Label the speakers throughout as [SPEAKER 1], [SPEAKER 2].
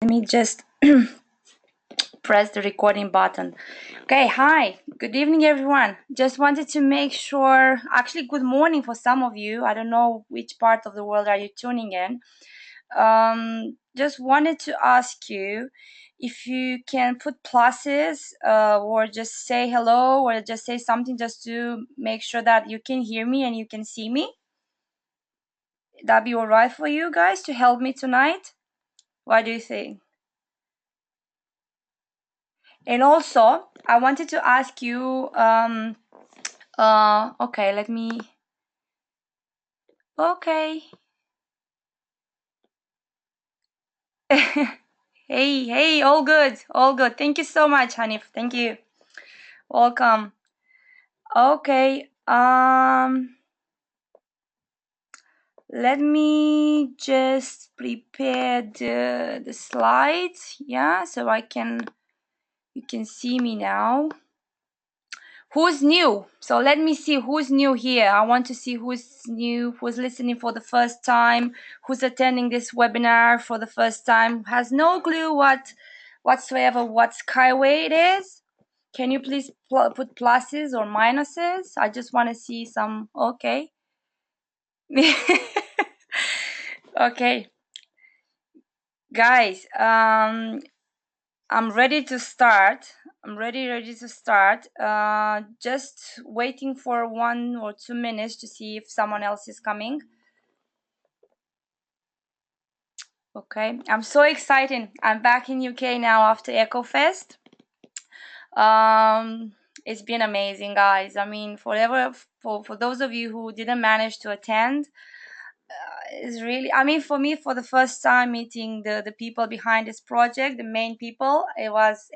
[SPEAKER 1] Let me just press the recording button. Okay, hi, good evening, everyone. Just wanted to make sure, actually, good morning for some of you. I don't know which part of the world are you tuning in. Just wanted to ask you if you can put pluses or just say hello or just say something just to make sure that you can hear me and you can see me. That'd be all right for you guys to help me tonight? What do you think? And also, I wanted to ask you, okay, okay. Hey, all good, all good. Thank you so much, Hanif. Thank you. Welcome. Okay, let me just prepare the slides, yeah, so you can see me now. Who's new? So let me see who's new here. I want to see who's new, who's listening for the first time, who's attending this webinar for the first time, has no clue whatsoever what SkyWay it is. Can you please put pluses or minuses? I just want to see some. Okay. Okay. Guys, I'm ready to start. I'm ready to start. Just waiting for 1 or 2 minutes to see if someone else is coming. Okay, I'm so excited. I'm back in UK now after EcoFest. It's been amazing, guys. I mean, for those of you who didn't manage to attend, is really, I mean, for me, for the first time meeting the people behind this project, the main people, it was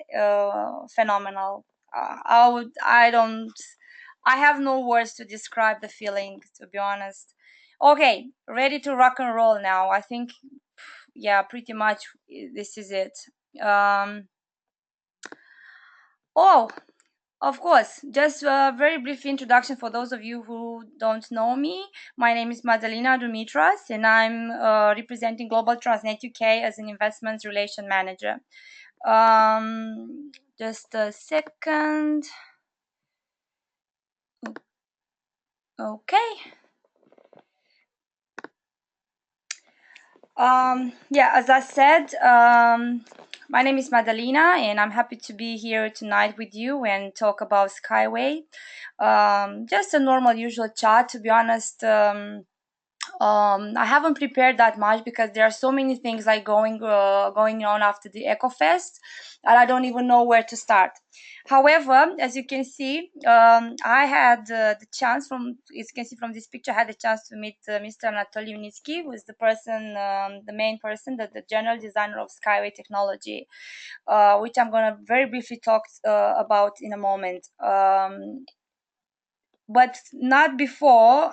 [SPEAKER 1] phenomenal. I have no words to describe the feeling, to be honest. Okay, ready to rock and roll now. I think, yeah, pretty much this is it. Oh, of course, just a very brief introduction for those of you who don't know me. My name is Madalina Dumitras, and I'm representing Global Transnet UK as an investments relation manager. Just a second. Okay. Yeah, as I said, my name is Madalina, and I'm happy to be here tonight with you and talk about SkyWay. Just a normal, usual chat, to be honest. I haven't prepared that much because there are so many things like going on after the EcoFest, and I don't even know where to start. However, as you can see, I had the chance as you can see from this picture, I had the chance to meet Mr. Anatoly Unitsky, who is the main person, the general designer of SkyWay Technology, which I'm gonna very briefly talk about in a moment. But not before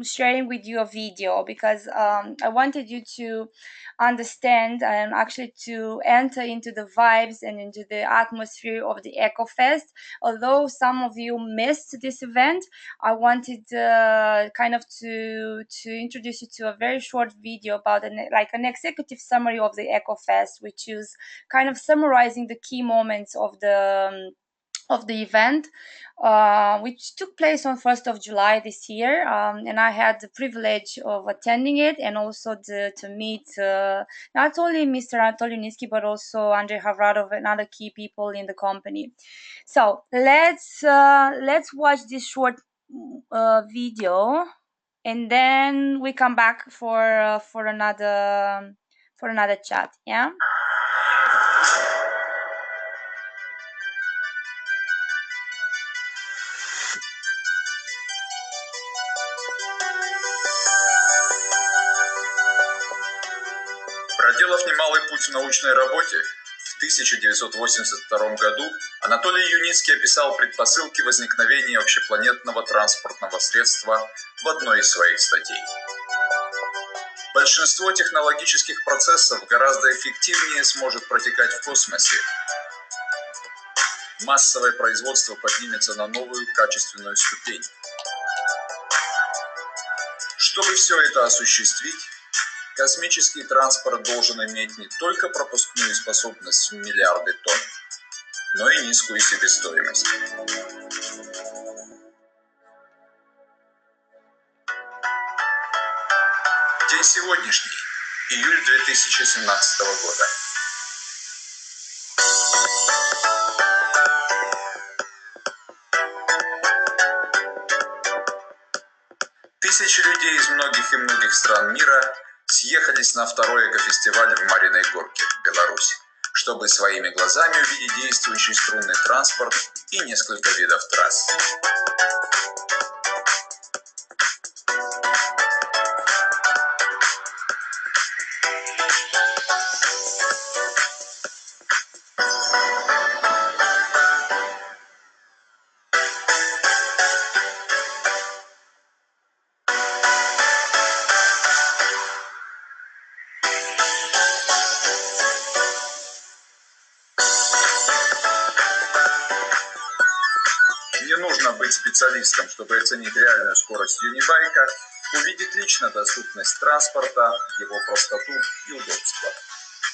[SPEAKER 1] sharing with you a video, because I wanted you to understand and actually to enter into the vibes and into the atmosphere of the EcoFest. Although some of you missed this event, I wanted kind of to introduce you to a very short video about an executive summary of the EcoFest, which is kind of summarizing the key moments of the event, which took place on 1st of July this year. And I had the privilege of attending it and also to meet not only Mr. Anatoly Unitsky, but also Andrei Havradov and other key people in the company. So let's watch this short video, and then we come back for another chat. Yeah.
[SPEAKER 2] Проделав немалый путь в научной работе, в 1982 году Анатолий Юницкий описал предпосылки возникновения общепланетного транспортного средства в одной из своих статей. Большинство технологических процессов гораздо эффективнее сможет протекать в космосе. Массовое производство поднимется на новую качественную ступень. Чтобы все это осуществить, Космический транспорт должен иметь не только пропускную способность в миллиарды тонн, но и низкую себестоимость. День сегодняшний, июль 2017 года. Тысячи людей из многих и многих стран мира съехались на второй экофестиваль в Мариной Горке, Беларусь, чтобы своими глазами увидеть действующий струнный транспорт и несколько видов трасс. Не нужно быть специалистом, чтобы оценить реальную скорость юнибайка, увидеть лично доступность транспорта, его простоту и удобство.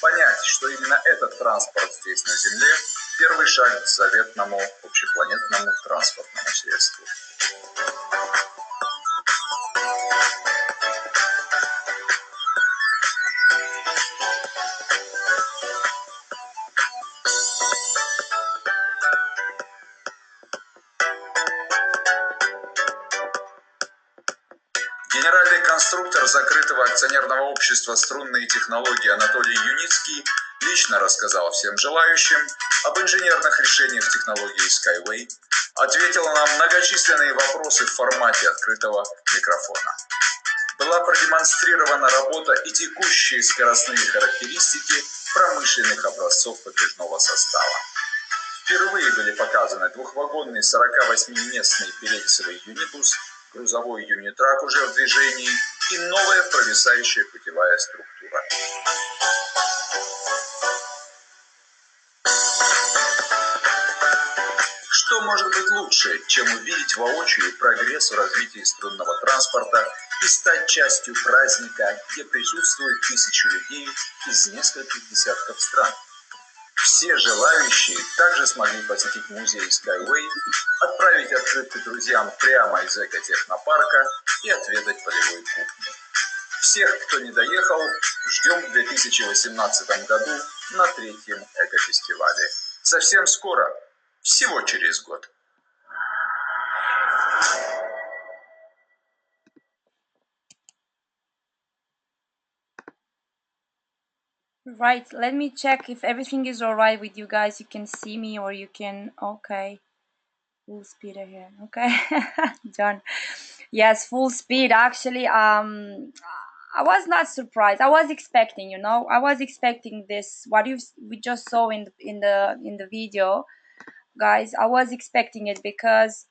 [SPEAKER 2] Понять, что именно этот транспорт здесь на Земле – первый шаг к заветному общепланетному транспортному средству. Генеральный конструктор закрытого акционерного общества «Струнные технологии» Анатолий Юницкий лично рассказал всем желающим об инженерных решениях технологии SkyWay, ответил на многочисленные вопросы в формате открытого микрофона. Была продемонстрирована работа и текущие скоростные характеристики промышленных образцов подвижного состава. Впервые были показаны двухвагонный 48-местный рельсовый юнибус, грузовой юнитрак уже в движении и новая провисающая путевая структура. Что может быть лучше, чем увидеть воочию прогресс в развитии струнного транспорта и стать частью праздника, где присутствуют тысячи людей из нескольких десятков стран? Все желающие также смогли посетить музей SkyWay, отправить открытки друзьям прямо из экотехнопарка и отведать полевой кухни. Всех, кто не доехал, ждем в 2018 году на третьем экофестивале. Совсем скоро, всего через год.
[SPEAKER 1] Right, let me check if everything is all right with you guys. You can see me or you can, okay, full speed ahead. Okay, John. Yes, full speed. Actually, I was not surprised. I was expecting, I was expecting this. What we just saw in the video, guys. I was expecting it because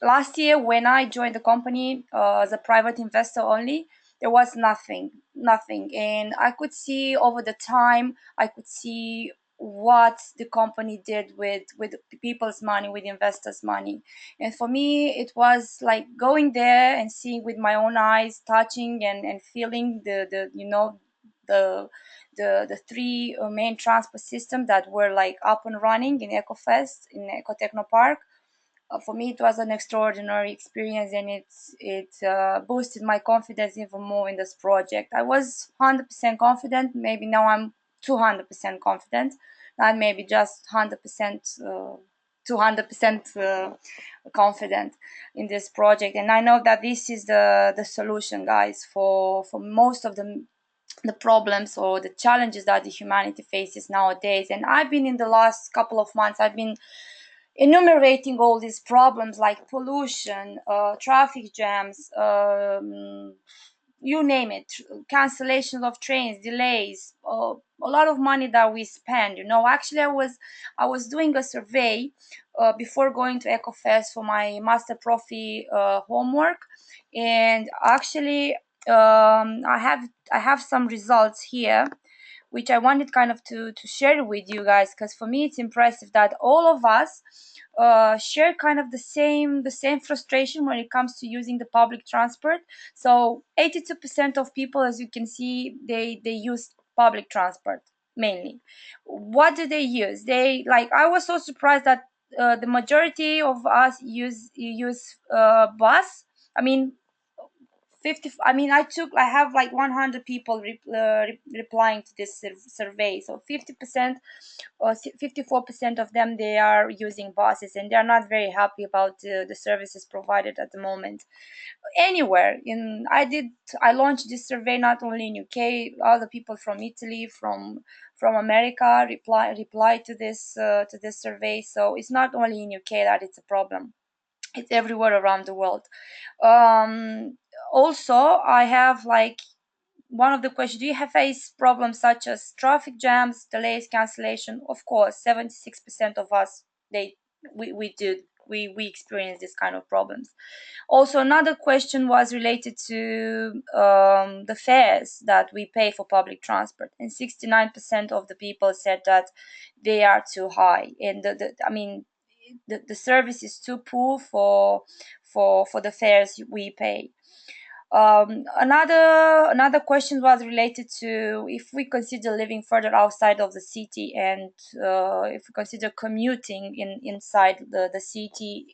[SPEAKER 1] last year when I joined the company as a private investor only, there was nothing, and I could see over the time, I could see what the company did with people's money, with investors' money. And for me, it was like going there and seeing with my own eyes, touching and feeling the three main transport systems that were like up and running in EcoFest, in Eco Techno Park. For me, it was an extraordinary experience, and it boosted my confidence even more in this project. I was 100% confident. Maybe now I'm 200% confident, not maybe just 100%, 200% confident in this project. And I know that this is the solution, guys, for most of the problems or the challenges that the humanity faces nowadays. And I've been in the last couple of months, I've been enumerating all these problems like pollution, traffic jams, you name it, cancellation of trains, delays, a lot of money that we spend. Actually, I was doing a survey before going to EcoFest for my Master Profi homework, and actually I have some results here which I wanted kind of to share with you guys, because for me it's impressive that all of us share kind of the same frustration when it comes to using the public transport. So 82% of people, as you can see, they use public transport mainly. What do they use? They like I was so surprised that the majority of us use bus. I mean 50, I mean I have like 100 people replying to this survey, so 50% or 54% of them, they are using buses, and they are not very happy about the services provided at the moment anywhere in I launched this survey not only in UK. Other people from Italy, from America reply to this survey. So it's not only in UK that it's a problem, it's everywhere around the world. um Also, I have like one of the questions: do you have face problems such as traffic jams, delays, cancellation? Of course, 76% of us, they we do we experience this kind of problems. Also, another question was related to the fares that we pay for public transport, and 69% of the people said that they are too high, and I mean the service is too poor for the fares we pay. Another question was related to if we consider living further outside of the city, and if we consider commuting inside the city,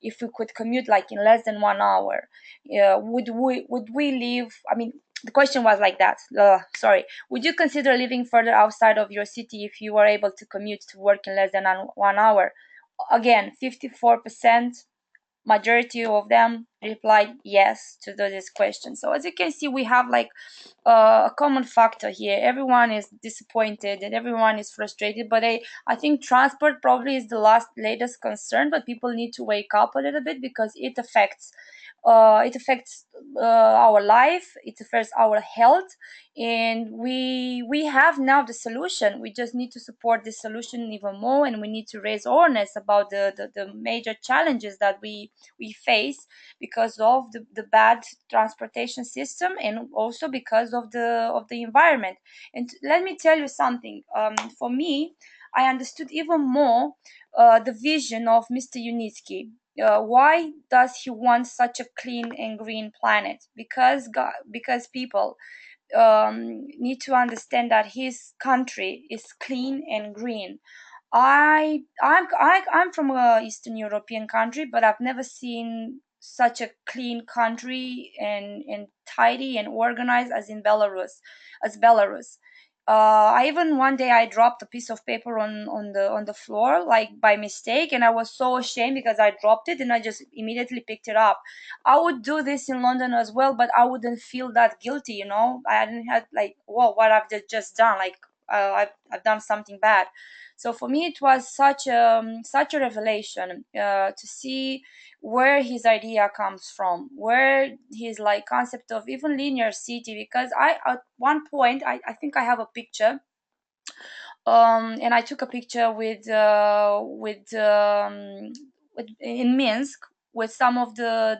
[SPEAKER 1] if we could commute like in less than 1 hour, would we live? I mean, the question was like that. Sorry, would you consider living further outside of your city if you were able to commute to work in less than 1 hour? Again, 54%, majority of them replied yes to this question. So as you can see, we have like a common factor here. Everyone is disappointed and everyone is frustrated, but I think transport probably is the latest concern, but people need to wake up a little bit because it affects our life, it affects our health, and we have now the solution. We just need to support this solution even more, and we need to raise awareness about the major challenges that we face because of the bad transportation system, and also because of the environment. And let me tell you something. For me, I understood even more the vision of Mr. Unitsky. Why does he want such a clean and green planet? Because people need to understand that his country is clean and green. I'm from a Eastern European country, but I've never seen such a clean country and tidy and organized as in Belarus, as Belarus. I even one day I dropped a piece of paper on the floor like by mistake, and I was so ashamed because I dropped it, and I just immediately picked it up. I would do this in London as well, but I wouldn't feel that guilty, you know. I hadn't had like, whoa, what I've just done, like I've done something bad. So for me, it was such a revelation to see where his idea comes from, where his like concept of even linear city. Because I at one point I think I have a picture, and I took a picture with in Minsk with some of the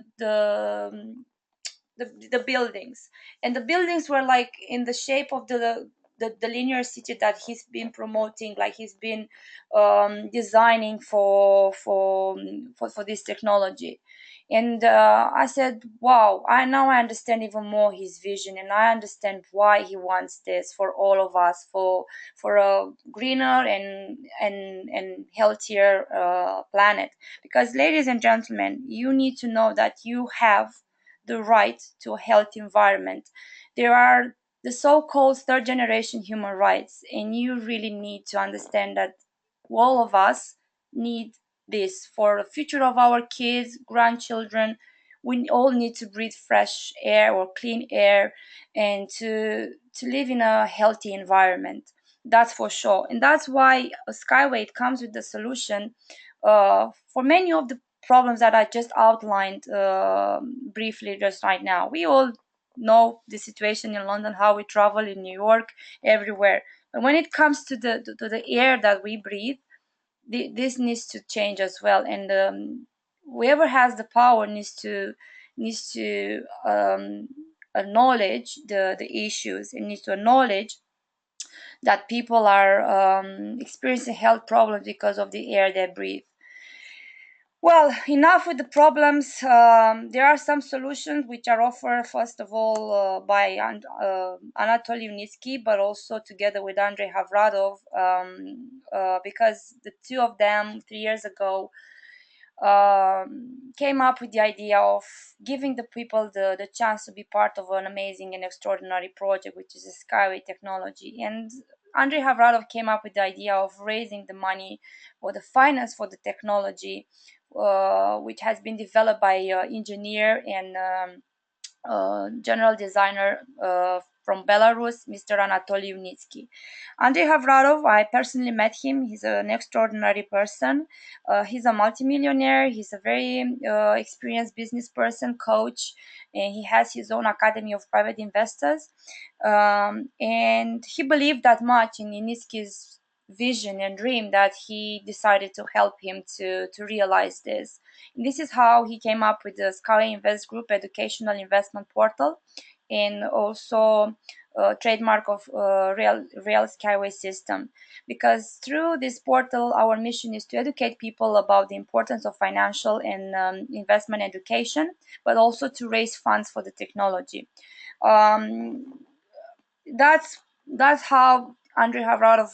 [SPEAKER 1] buildings, and the buildings were like in the shape of the linear city that he's been promoting, like he's been designing for this technology. And I said, wow, I understand even more his vision, and I understand why he wants this for all of us, for a greener and healthier planet. Because ladies and gentlemen, you need to know that you have the right to a healthy environment. There are the so-called third generation human rights, and you really need to understand that all of us need this for the future of our kids, grandchildren. We all need to breathe fresh air or clean air, and to live in a healthy environment. That's for sure, and that's why Skyway comes with the solution for many of the problems that I just outlined briefly just right now. We all know the situation in London, how we travel in New York, everywhere. But when it comes to the air that we breathe, this needs to change as well. And whoever has the power needs to acknowledge the issues, and needs to acknowledge that people are experiencing health problems because of the air they breathe. Well, enough with the problems. There are some solutions which are offered, first of all, by Anatoly Unitsky, but also together with Andrei Havradov, because the two of them 3 years ago came up with the idea of giving the people the chance to be part of an amazing and extraordinary project, which is a SkyWay Technology. And Andrei Havradov came up with the idea of raising the money or the finance for the technology, which has been developed by engineer and general designer from Belarus, Mr. Anatoly Unitsky. Andrei Havradov, I personally met him. He's an extraordinary person. He's a multimillionaire. He's a very experienced business person, coach, and he has his own academy of private investors. And he believed that much in Unitsky's vision and dream that he decided to help him to realize this. And this is how he came up with the Skyway Invest Group educational investment portal, and also trademark of real Skyway system. Because through this portal, our mission is to educate people about the importance of financial and investment education, but also to raise funds for the technology. Um, that's how Andrei Havradov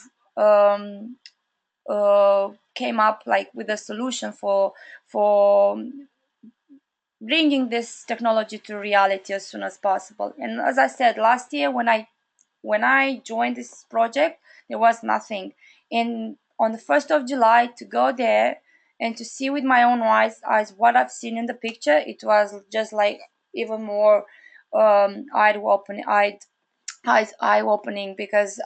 [SPEAKER 1] came up like with a solution for bringing this technology to reality as soon as possible. And as I said last year, when I joined this project, there was nothing. And on the 1st of July, to go there and to see with my own eyes what I've seen in the picture, it was just like even more eye opening, because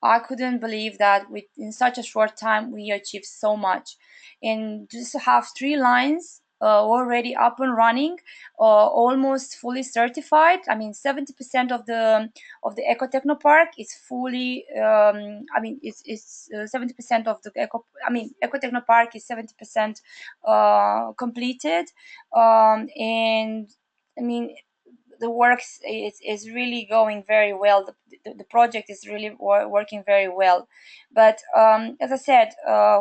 [SPEAKER 1] I couldn't believe that in such a short time we achieved so much, and just to have 3 lines already up and running, almost fully certified. I mean, 70% of the Eco Techno Park is fully. I mean, it's 70% of the Eco. I mean, Eco Techno Park is 70% completed, and I mean the works is really going very well. The project is really working very well. But as I said,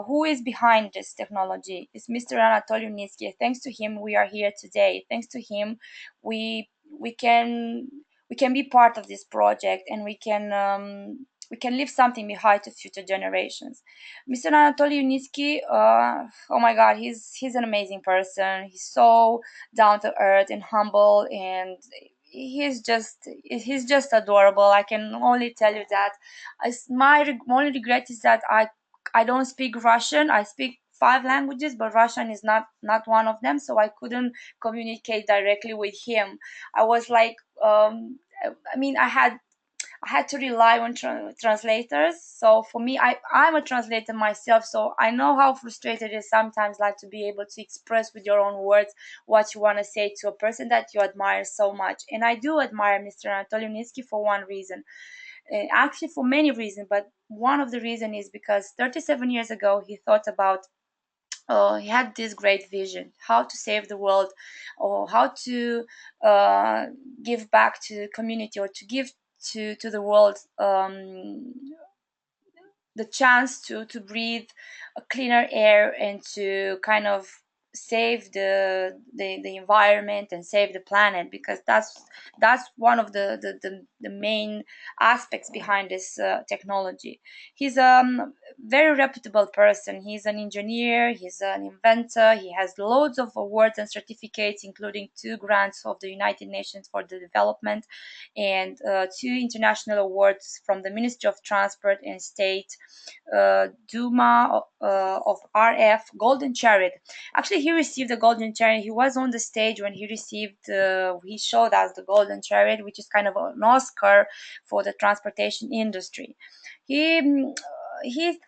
[SPEAKER 1] who is behind this technology is Mr. Anatoly Unitsky. Thanks to him, we are here today. Thanks to him, we can we can be part of this project, and we can leave something behind to future generations. Mr. Anatoly Unitsky, oh my God, he's an amazing person. He's so down to earth and humble, and he's just adorable. I can only tell you that. My only regret is that I don't speak Russian. I speak 5 languages, but Russian is not one of them, so I couldn't communicate directly with him. I was like, I mean, I had to rely on translators. So for me, I'm a translator myself, so I know how frustrated it is sometimes, like to be able to express with your own words what you want to say to a person that you admire so much. And I do admire Mr. Anatoly Unitsky for one reason, actually for many reasons, but one of the reason is because 37 years ago he thought about. He had this great vision how to save the world, or how to uh, give back to the community, or to give to the world the chance to breathe a cleaner air, and to kind of save the environment and save the planet, because that's one of the main aspects behind this technology. He's a very reputable person. He's an engineer, he's an inventor. He has loads of awards and certificates, including 2 grants of the United Nations for the development, and 2 international awards from the Ministry of Transport and State, Duma of RF, Golden Chariot. Actually, he received the Golden Chariot. He was on the stage when he showed us the Golden Chariot, which is kind of an Oscar for the transportation industry. He he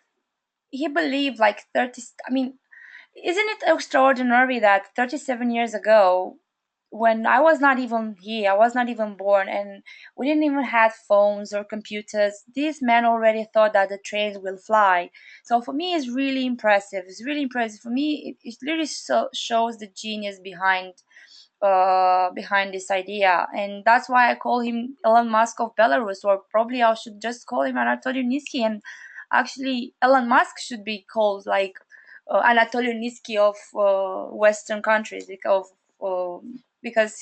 [SPEAKER 1] he believed like 30. I mean, isn't it extraordinary that 37 years ago, when I was not even here, I was not even born, and we didn't even have phones or computers, this man already thought that the trains will fly. So for me, it's really impressive. It's really impressive. For me, it really shows the genius behind this idea, and that's why I call him Elon Musk of Belarus, or probably I should just call him Anatoly Nisky. And actually, Elon Musk should be called like Anatolian of Western countries, because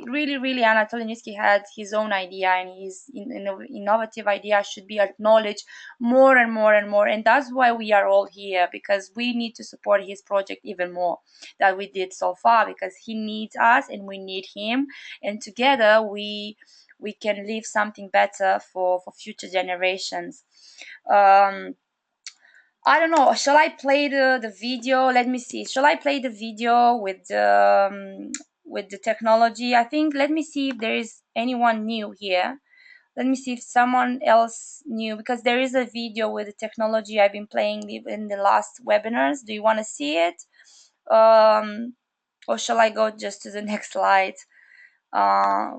[SPEAKER 1] really Anatolian had his own idea, and his innovative idea should be acknowledged more and more and more. And that's why we are all here, because we need to support his project even more than we did so far, because he needs us and we need him, and together we can leave something better for future generations. um I don't know. Shall I play the video? Let me see. Shall I play the video with the technology? I think. Let me see if there is anyone new here. Let me see if someone else new, because there is a video with the technology I've been playing in the last webinars. Do you want to see it? Or shall I go just to the next slide? Uh,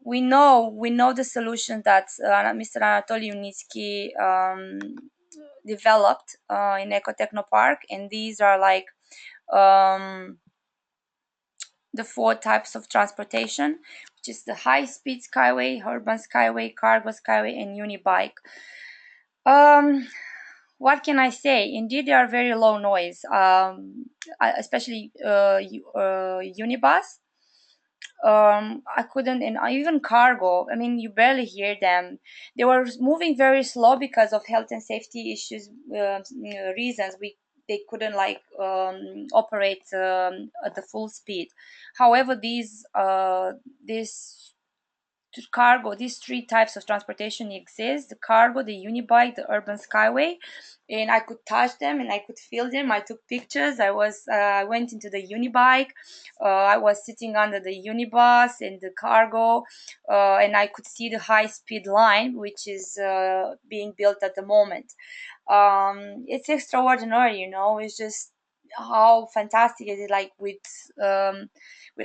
[SPEAKER 1] we know the solution that Mr. Anatoly Unitsky developed in Ecotechno Park, and these are like um, the four types of transportation, which is the high-speed skyway, urban skyway, cargo skyway, and unibike. Um, what can I say? Indeed, they are very low noise, especially unibus. I couldn't, and even cargo, I mean, you barely hear them. They were moving very slow because of health and safety issues, reasons. They couldn't like operate at the full speed. However, these cargo, these three types of transportation exist: the cargo, the unibike, the urban skyway. And I could touch them and I could feel them. I took pictures. I went into the unibike. I was sitting under the unibus and the cargo, and I could see the high speed line, which is being built at the moment. It's extraordinary, it's just how fantastic it is. Like with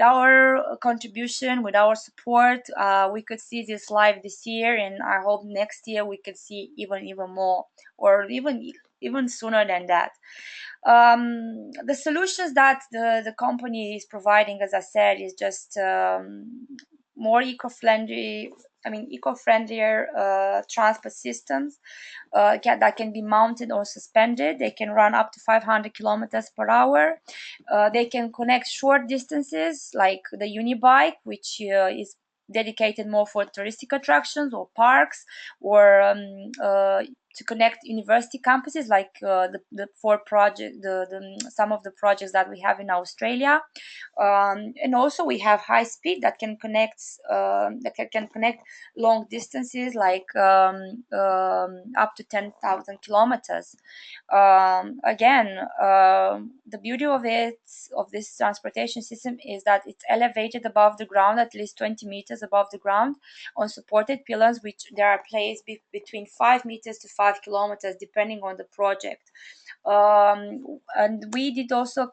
[SPEAKER 1] our contribution, with our support, we could see this live this year, and I hope next year we could see even more, or even sooner than that. The solutions that the company is providing, as I said, is just more eco-friendly. I mean, eco-friendlier transport systems that can be mounted or suspended. They can run up to 500 kilometers per hour. They can connect short distances, like the unibike, which is dedicated more for touristic attractions or parks, or to connect university campuses, like the four project, the some of the projects that we have in Australia. And also we have high speed that can connect can connect long distances, like up to 10,000 kilometers. Again, the beauty of this transportation system is that it's elevated above the ground, at least 20 meters above the ground, on supported pillars, which there are placed between 5 meters to 5 kilometers, depending on the project. And we did also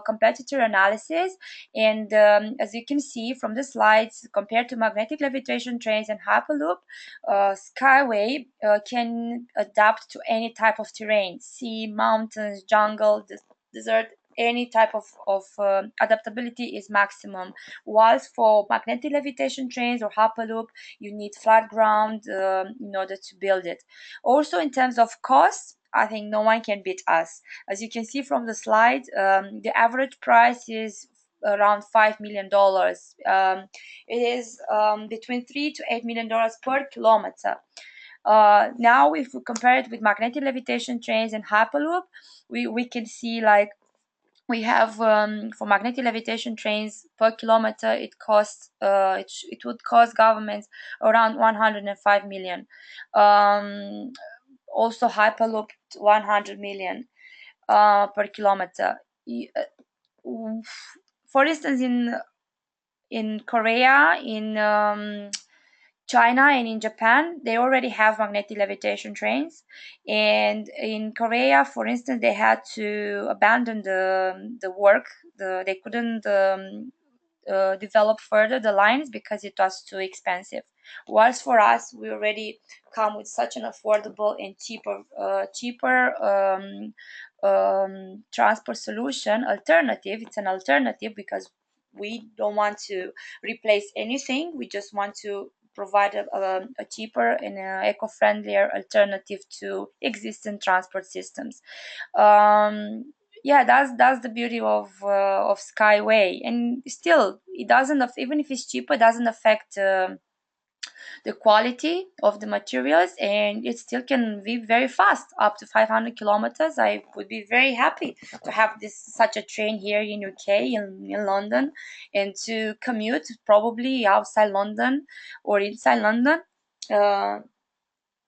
[SPEAKER 1] competitor analysis, and as you can see from the slides, compared to magnetic levitation trains and hyperloop, skyway can adapt to any type of terrain: sea, mountains, jungle, desert. Any type of adaptability is maximum, whilst for magnetic levitation trains or hyperloop, you need flat ground in order to build it. Also, in terms of cost, I think no one can beat us. As you can see from the slide, the average price is around $5 million. It is between $3 to $8 million per kilometer. Now, if we compare it with magnetic levitation trains and hyperloop, we can see, like, we have for magnetic levitation trains per kilometer, it would cost governments around 105 million. Also hyperloop, 100 million per kilometer. For instance, in Korea, in China, and in Japan, they already have magnetic levitation trains. And in Korea, for instance, they had to abandon the work. They couldn't develop further the lines because it was too expensive. Whilst for us, we already come with such an affordable and cheaper transport solution alternative. It's an alternative because we don't want to replace anything. We just want to provide a cheaper and eco-friendlier alternative to existing transport systems. Yeah, that's the beauty of Skyway, and still it doesn't even if it's cheaper, it doesn't affect the quality of the materials, and it still can be very fast, up to 500 kilometers. I would be very happy to have this such a train here in UK, in London, and to commute probably outside London or inside London. Uh,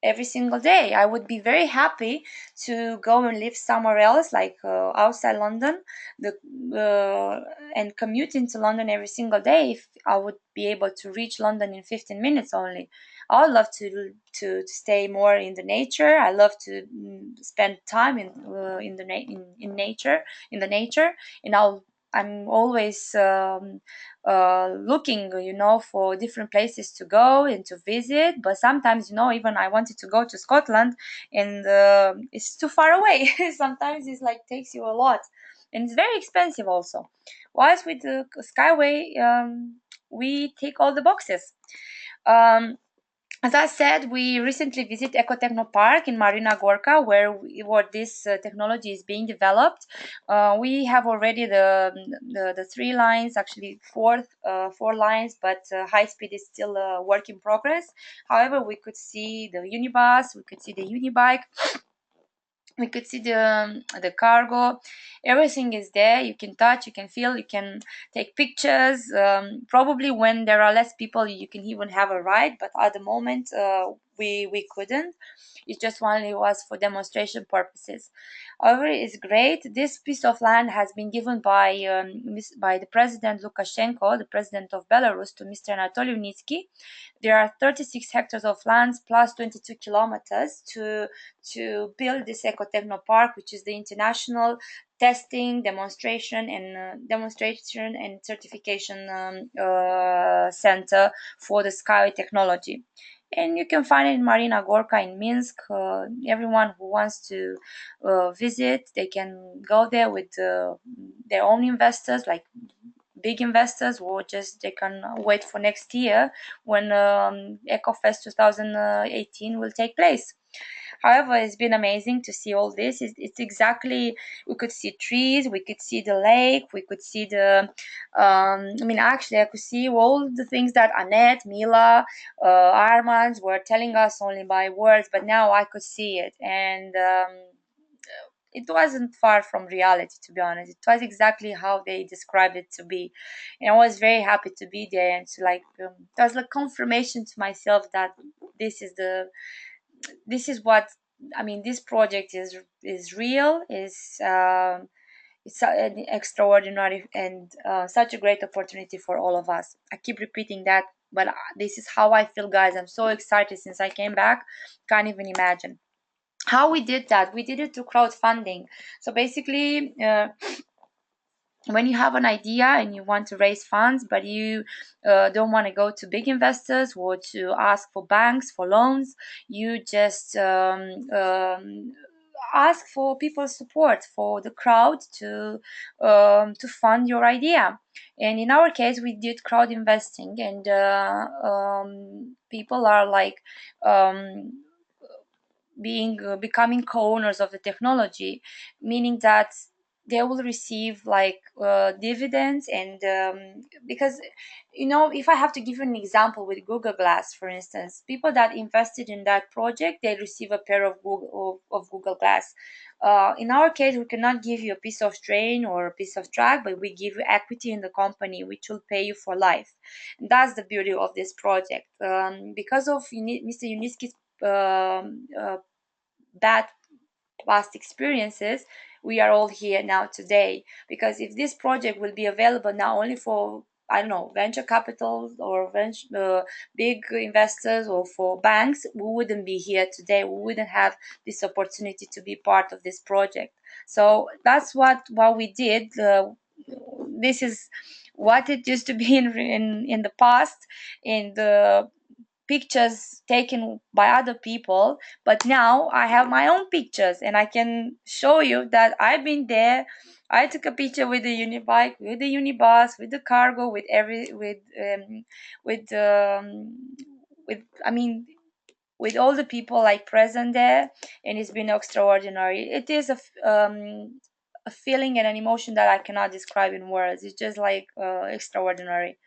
[SPEAKER 1] every single day. I would be very happy to go and live somewhere else, like outside London, the and commute into London every single day. If I would be able to reach London in 15 minutes only, I would love to stay more in the nature. I love to spend time in nature, in the nature, and I'm always looking, for different places to go and to visit. But sometimes, even I wanted to go to Scotland, and it's too far away. Sometimes it's like takes you a lot, and it's very expensive also. Whilst with the Skyway, we tick all the boxes. Um, as I said, we recently visited Ecotechno Park in Marina Gorka, where this technology is being developed. We have already the three lines, actually four lines, but high speed is still a work in progress. However, we could see the unibus, we could see the unibike, we could see the cargo. Everything is there. You can touch, you can feel, you can take pictures. Probably when there are less people, you can even have a ride, but at the moment, we couldn't. It just only was for demonstration purposes. However, it's great. This piece of land has been given by the president Lukashenko, the president of Belarus, to Mr. Anatoly Unitsky. There are 36 hectares of lands plus 22 kilometers to build this ecotechno park, which is the international testing, demonstration and certification center for the SkyWay technology. And you can find it in Marina Gorka in Minsk. Everyone who wants to visit, they can go there with their own investors, like big investors, or just they can wait for next year when EcoFest 2018 will take place. However, it's been amazing to see all this. It's exactly, we could see trees, we could see the lake, we could see actually, I could see all the things that Annette, Mila, Armand were telling us only by words, but now I could see it. And it wasn't far from reality, to be honest. It was exactly how they described it to be, and I was very happy to be there and to it was like confirmation to myself that this is the this is what I mean. This project is real. Is It's an extraordinary and such a great opportunity for all of us. I keep repeating that, but this is how I feel, guys. I'm so excited since I came back. Can't even imagine how we did that. We did it through crowdfunding. So basically, when you have an idea and you want to raise funds, but you don't want to go to big investors or to ask for banks for loans, you just ask for people's support, for the crowd to fund your idea. And in our case, we did crowd investing, and people are like becoming co-owners of the technology, meaning that they will receive like dividends. And because if I have to give you an example with Google Glass, for instance, people that invested in that project, they receive a pair of Google Glass. In our case, we cannot give you a piece of train or a piece of track, but we give you equity in the company, which will pay you for life. And that's the beauty of this project. Because of Mr. Unitsky's bad past experiences, we are all here now today. Because if this project will be available not only for, I don't know, venture capital or big investors or for banks, we wouldn't be here today. We wouldn't have this opportunity to be part of this project. So that's what we did. This is what it used to be in the past, in the pictures taken by other people, but now I have my own pictures and I can show you that I've been there. I took a picture with the unibike, with the unibus, with the cargo, with every with with I mean with all the people like present there, and it's been extraordinary. It is a feeling and an emotion that I cannot describe in words. It's just like extraordinary.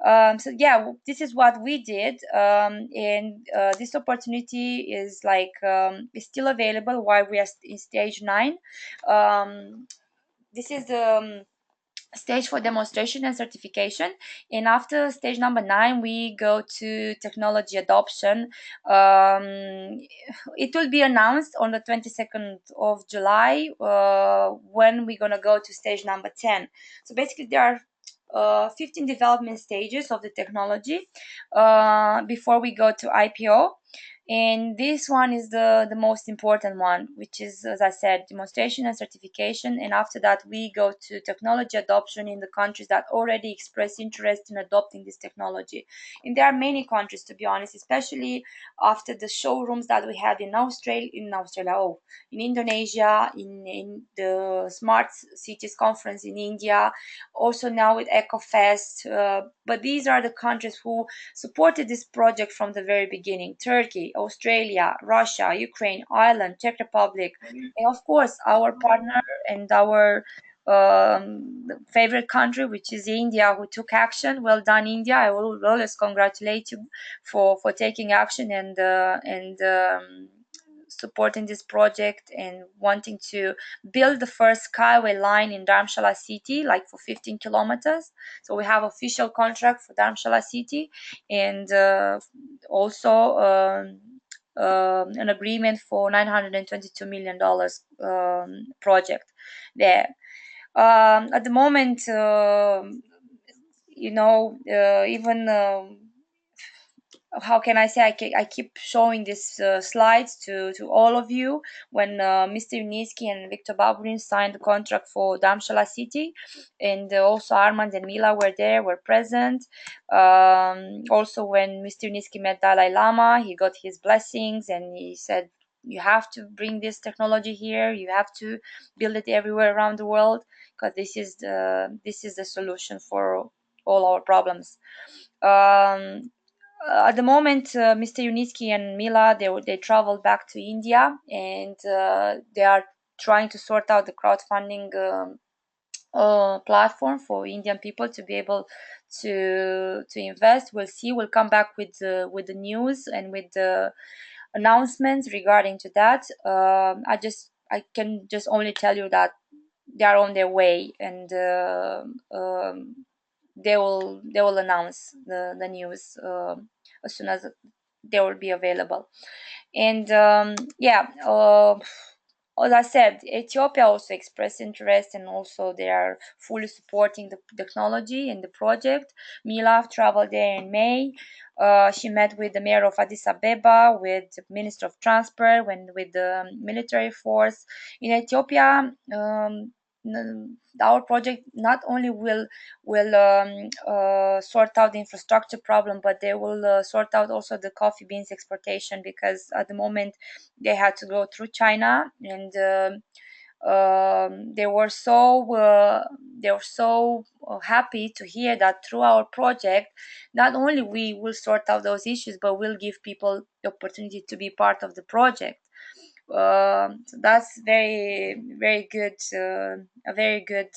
[SPEAKER 1] So yeah, this is what we did, and this opportunity is like is still available while we are in stage 9. This is the stage for demonstration and certification, and after stage number 9 we go to technology adoption. It will be announced on the 22nd of July when we're gonna go to stage number 10. So basically there are 15 development stages of the technology before we go to IPO, and this one is the most important one, which is, as I said, demonstration and certification. And after that we go to technology adoption in the countries that already express interest in adopting this technology. And there are many countries, to be honest, especially after the showrooms that we had in Indonesia, in the smart cities conference in India, also now with EcoFest. But these are the countries who supported this project from the very beginning: Turkey, Australia, Russia, Ukraine, Ireland, Czech Republic, and of course our partner and our favorite country, which is India, who took action. Well done, India. I will always congratulate you for taking action and supporting this project and wanting to build the first skyway line in Dharamshala city, like for 15 kilometers. So we have official contract for Dharamshala city, and also an agreement for $922 million project there. At the moment, even how can I say, I keep showing these slides to all of you when Mr. Unitsky and Victor Baburin signed the contract for Damshala city, and also Armand and Mila were present. Also when Mr. Unitsky met Dalai Lama, he got his blessings and he said, you have to bring this technology here, you have to build it everywhere around the world, because this is the solution for all our problems. At the moment, Mr. Unitsky and Mila, they traveled back to India, and they are trying to sort out the crowdfunding platform for Indian people to be able to invest. We'll see. We'll come back with the news and with the announcements regarding to that. I can just only tell you that they are on their way, and they will announce the news as soon as they will be available. And yeah, as I said, Ethiopia also expressed interest, and also they are fully supporting the technology and the project. Mila traveled there in May. She met with the mayor of Addis Abeba, with the minister of transport, with the military force in Ethiopia. Our project not only will sort out the infrastructure problem, but they will sort out also the coffee beans exportation, because at the moment they had to go through China, and they were so happy to hear that through our project, not only we will sort out those issues, but we'll give people the opportunity to be part of the project. So that's very very good, a very good.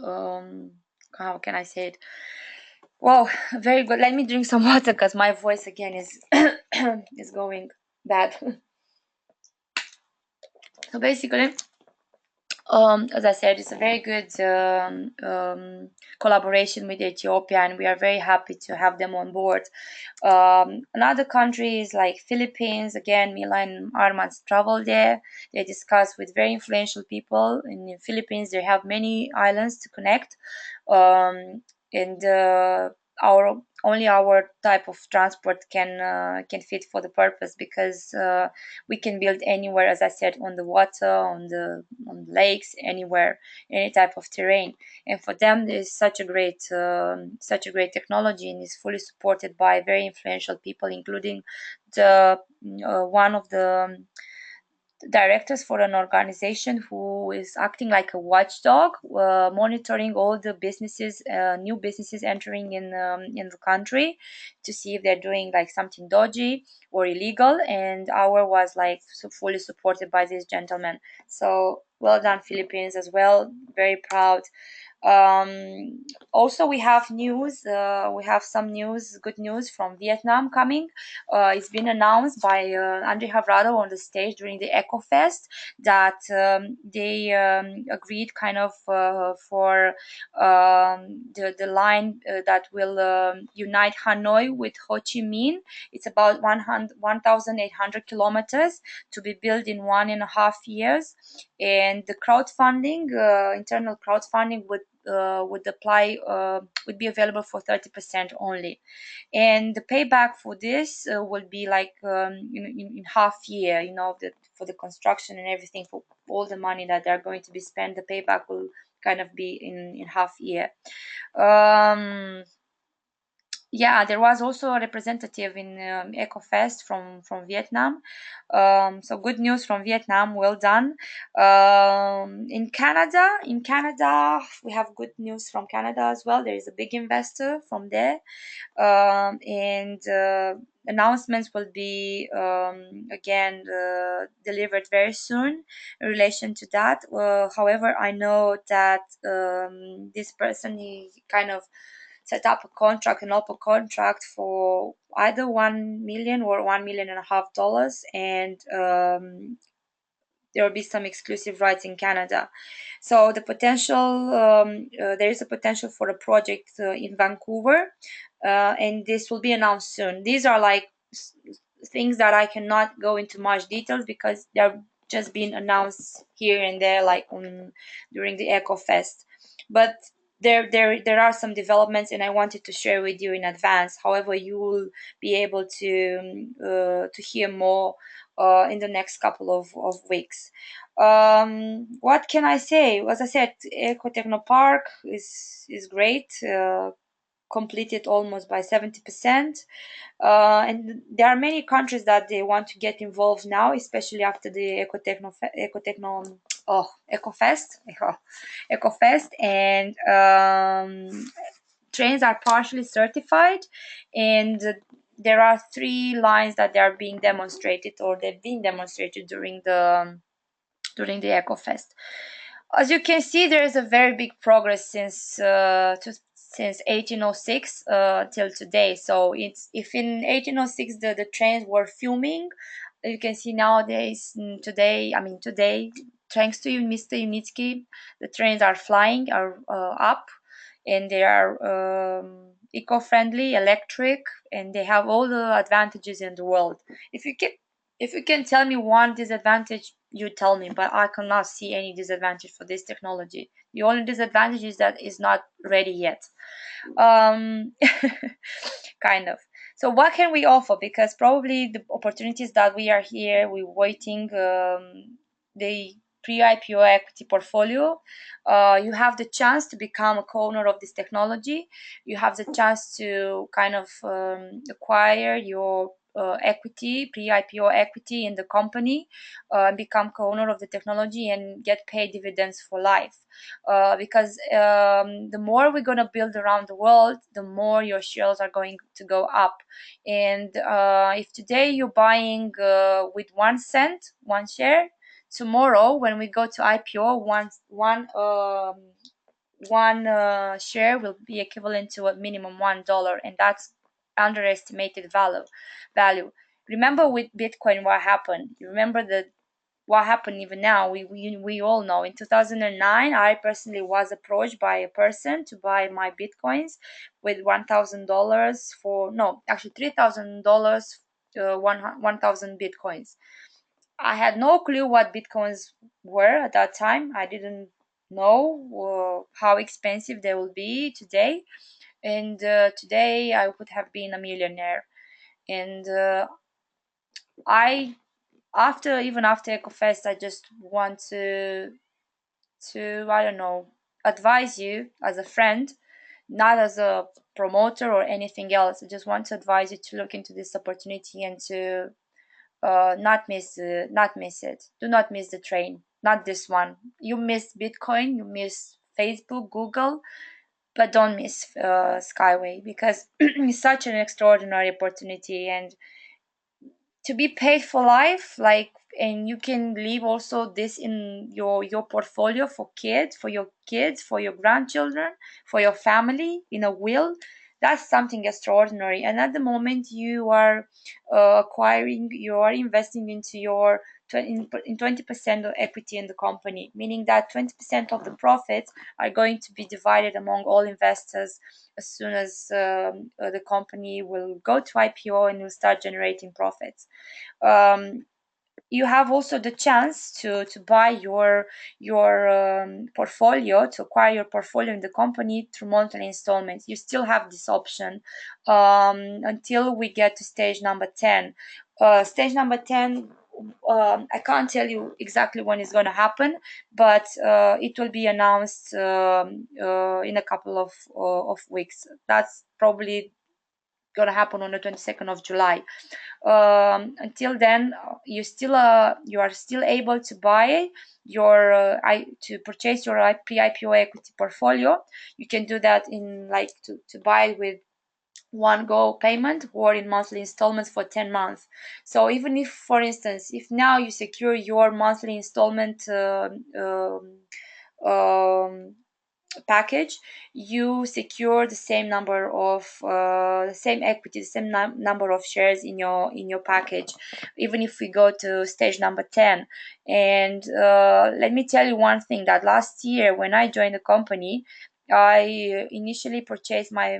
[SPEAKER 1] Um, how can I say it? Wow, very good. Let me drink some water because my voice again is is going bad. So basically, as I said, it's a very good collaboration with Ethiopia, and we are very happy to have them on board. Another countries like Philippines, again, Mila and Armand travel there. They discuss with very influential people. In the Philippines, they have many islands to connect, and our only our type of transport can fit for the purpose, because we can build anywhere, as I said, on the water, on the lakes, anywhere, any type of terrain. And for them, there's such a great technology, and is fully supported by very influential people, including the one of the directors for an organization who is acting like a watchdog, monitoring all the businesses, new businesses entering in the country, to see if they're doing like something dodgy or illegal. And our was like fully supported by this gentleman. So well done, Philippines, as well. Very proud. Also, we have news. We have some news, good news from Vietnam coming. It's been announced by Andre Havrado on the stage during the EcoFest that they agreed kind of for the line that will unite Hanoi with Ho Chi Minh. It's about 1,800 kilometers to be built in 1.5 years, and the crowdfunding, internal crowdfunding would apply, would be available for 30% only, and the payback for this will be like in half year. For the construction and everything, for all the money that they're going to be spent, the payback will kind of be in half year. um yeah, there was also a representative in EcoFest from Vietnam. So good news from Vietnam. Well done. In Canada, we have good news from Canada as well. There is a big investor from there, and announcements will be again delivered very soon in relation to that. However, I know that this person, he kind of set up a contract, an open contract for either 1 million or 1.5 million, and there will be some exclusive rights in Canada. So there is a potential for a project in Vancouver, and this will be announced soon. These are like things that I cannot go into much details because they're just being announced here and there, like during the Eco Fest. But there are some developments, and I wanted to share with you in advance. However, you will be able to hear more in the next couple of weeks. What can I say? As I said, Eco Techno Park is great. Completed almost by 70%. And there are many countries that they want to get involved now, especially after the EcoFest, EcoFest, and trains are partially certified, and there are 3 lines that they are being demonstrated, or they've been demonstrated during the EcoFest. As you can see, there is a very big progress since 1806 till today. So it's if in 1806 the trains were fuming, you can see nowadays, today, thanks to you, Mr. Unitsky, the trains are flying, are up, and they are eco-friendly, electric, and they have all the advantages in the world. If you can tell me one disadvantage, you tell me, but I cannot see any disadvantage for this technology. The only disadvantage is that it's not ready yet. Um, kind of. So what can we offer? Because probably the opportunities that we are here, we're waiting, the pre-IPO equity portfolio. You have the chance to become a co-owner of this technology. You have the chance to kind of acquire your equity, pre-IPO equity in the company, become co-owner of the technology, and get paid dividends for life. Because the more we're going to build around the world, the more your shares are going to go up. And if today you're buying with 1 cent, one share, tomorrow when we go to IPO, one share will be equivalent to a minimum $1, and that's underestimated value. Remember with Bitcoin what happened? You remember what happened even now? We all know. In 2009, I personally was approached by a person to buy my Bitcoins with $1,000 for, no, actually $3,000, 1,000 Bitcoins. I had no clue what Bitcoins were at that time. I didn't know how expensive they will be today. And today I would have been a millionaire. And I even after EcoFest, I just want to I don't know, advise you as a friend, not as a promoter or anything else. I just want to advise you to look into this opportunity and to not miss it. Do not miss the train. Not this one. You miss Bitcoin, you miss Facebook, Google, but don't miss Skyway, because it's such an extraordinary opportunity. And to be paid for life, like, and you can leave also this in your portfolio for kids, for your kids, for your grandchildren, for your family, in a will. That's something extraordinary. And at the moment you are you are investing into your in 20% of equity in the company, meaning that 20% of the profits are going to be divided among all investors as soon as the company will go to IPO and will start generating profits. um, you have also the chance to buy your portfolio, to acquire your portfolio in the company through monthly installments. You still have this option until we get to stage number 10. Stage number 10, I can't tell you exactly when it's going to happen, but it will be announced in a couple of weeks. That's probably going to happen on the 22nd of July. Until then, you are still able to buy your to purchase your pre-IPO equity portfolio. You can do that in, like, to buy with one go payment or in monthly installments for 10 months. So even if, for instance, if now you secure your monthly installment um, package, you secure the same number of the same equity, the same number of shares in your package, even if we go to stage number 10. And let me tell you one thing, that last year when I joined the company, I initially purchased my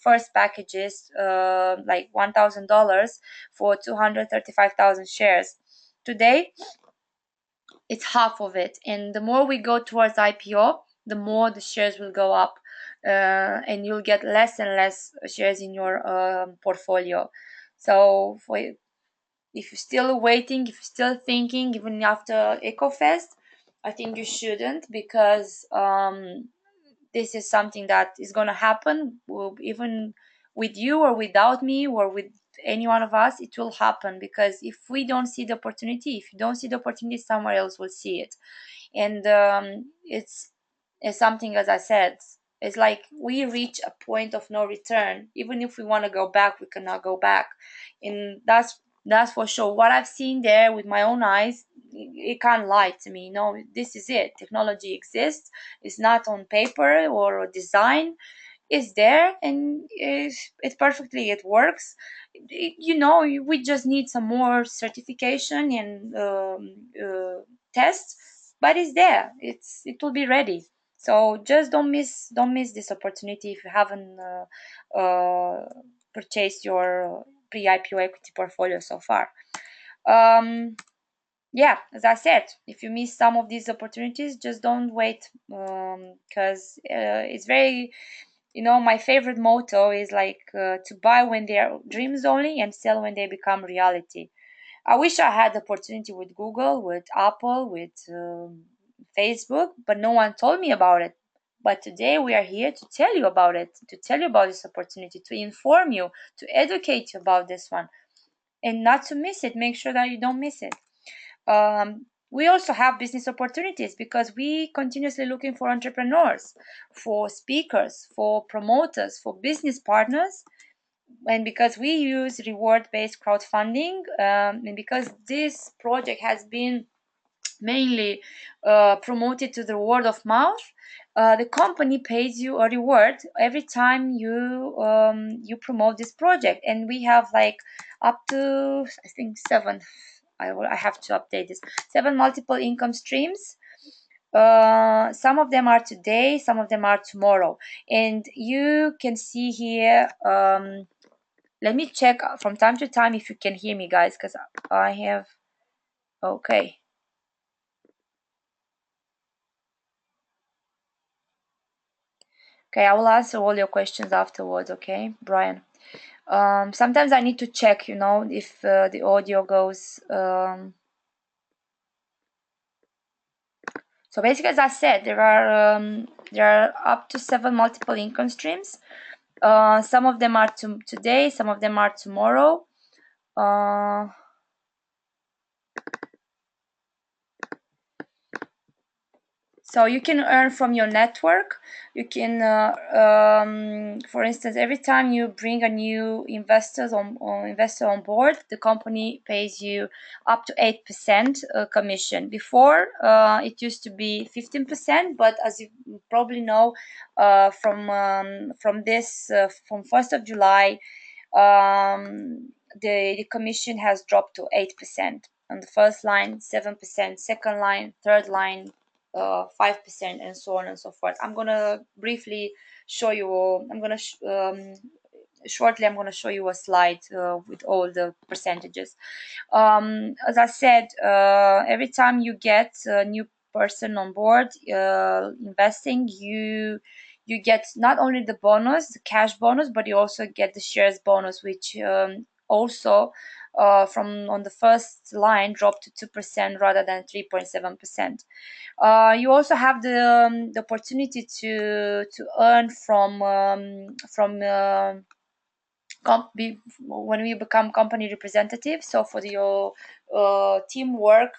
[SPEAKER 1] first packages, like $1,000 for 235,000 shares. Today it's half of it, and the more we go towards IPO, the more the shares will go up, and you'll get less and less shares in your portfolio. So if you're still waiting, if you're still thinking even after EcoFest, I think you shouldn't, because this is something that is going to happen, even with you or without me or with any one of us. It will happen, because if we don't see the opportunity, if you don't see the opportunity, somewhere else will see it. And it's something, as I said, it's like we reach a point of no return. Even if we want to go back, we cannot go back. And that's for sure. What I've seen there with my own eyes, it can't lie to me. No, this is it. Technology exists. It's not on paper or design. It's there, and it perfectly, it works. We just need some more certification and tests, but it's there. It will be ready. So just don't miss this opportunity if you haven't purchased your pre-IPO equity portfolio so far. Yeah, as I said, if you miss some of these opportunities, just don't wait, because it's very, my favorite motto is like, to buy when they are dreams only and sell when they become reality. I wish I had the opportunity with Google, with Apple, with Facebook, but no one told me about it. But today we are here to tell you about it, to tell you about this opportunity, to inform you, to educate you about this one, and not to miss it. Make sure that you don't miss it. We also have business opportunities, because we continuously looking for entrepreneurs, for speakers, for promoters, for business partners. And because we use reward-based crowdfunding, and because this project has been mainly promoted to the word of mouth, the company pays you a reward every time you promote this project. And we have, like, up to, I think, seven. I have to update this. 7 multiple income streams. Some of them are today, some of them are tomorrow, and you can see here. Let me check from time to time if you can hear me, guys, because I have. Okay. Okay, I will answer all your questions afterwards. Okay, Brian. Sometimes I need to check, if the audio goes. So basically, as I said, there are up to 7 multiple income streams. Some of them are today, some of them are tomorrow. Uh, So you can earn from your network. You can, for instance, every time you bring a new investor on board, the company pays you up to 8% commission. Before, it used to be 15%, but as you probably know, from 1st of July, the commission has dropped to 8%. On the first line, 7%, second line, third line, 5%, and so on and so forth. I'm gonna briefly show you. Shortly, I'm gonna show you a slide with all the percentages. As I said, every time you get a new person on board investing, you get not only the bonus, the cash bonus, but you also get the shares bonus, which also from on the first line dropped to 2% rather than 3.7%. You also have the opportunity to earn when we become company representative. So for your teamwork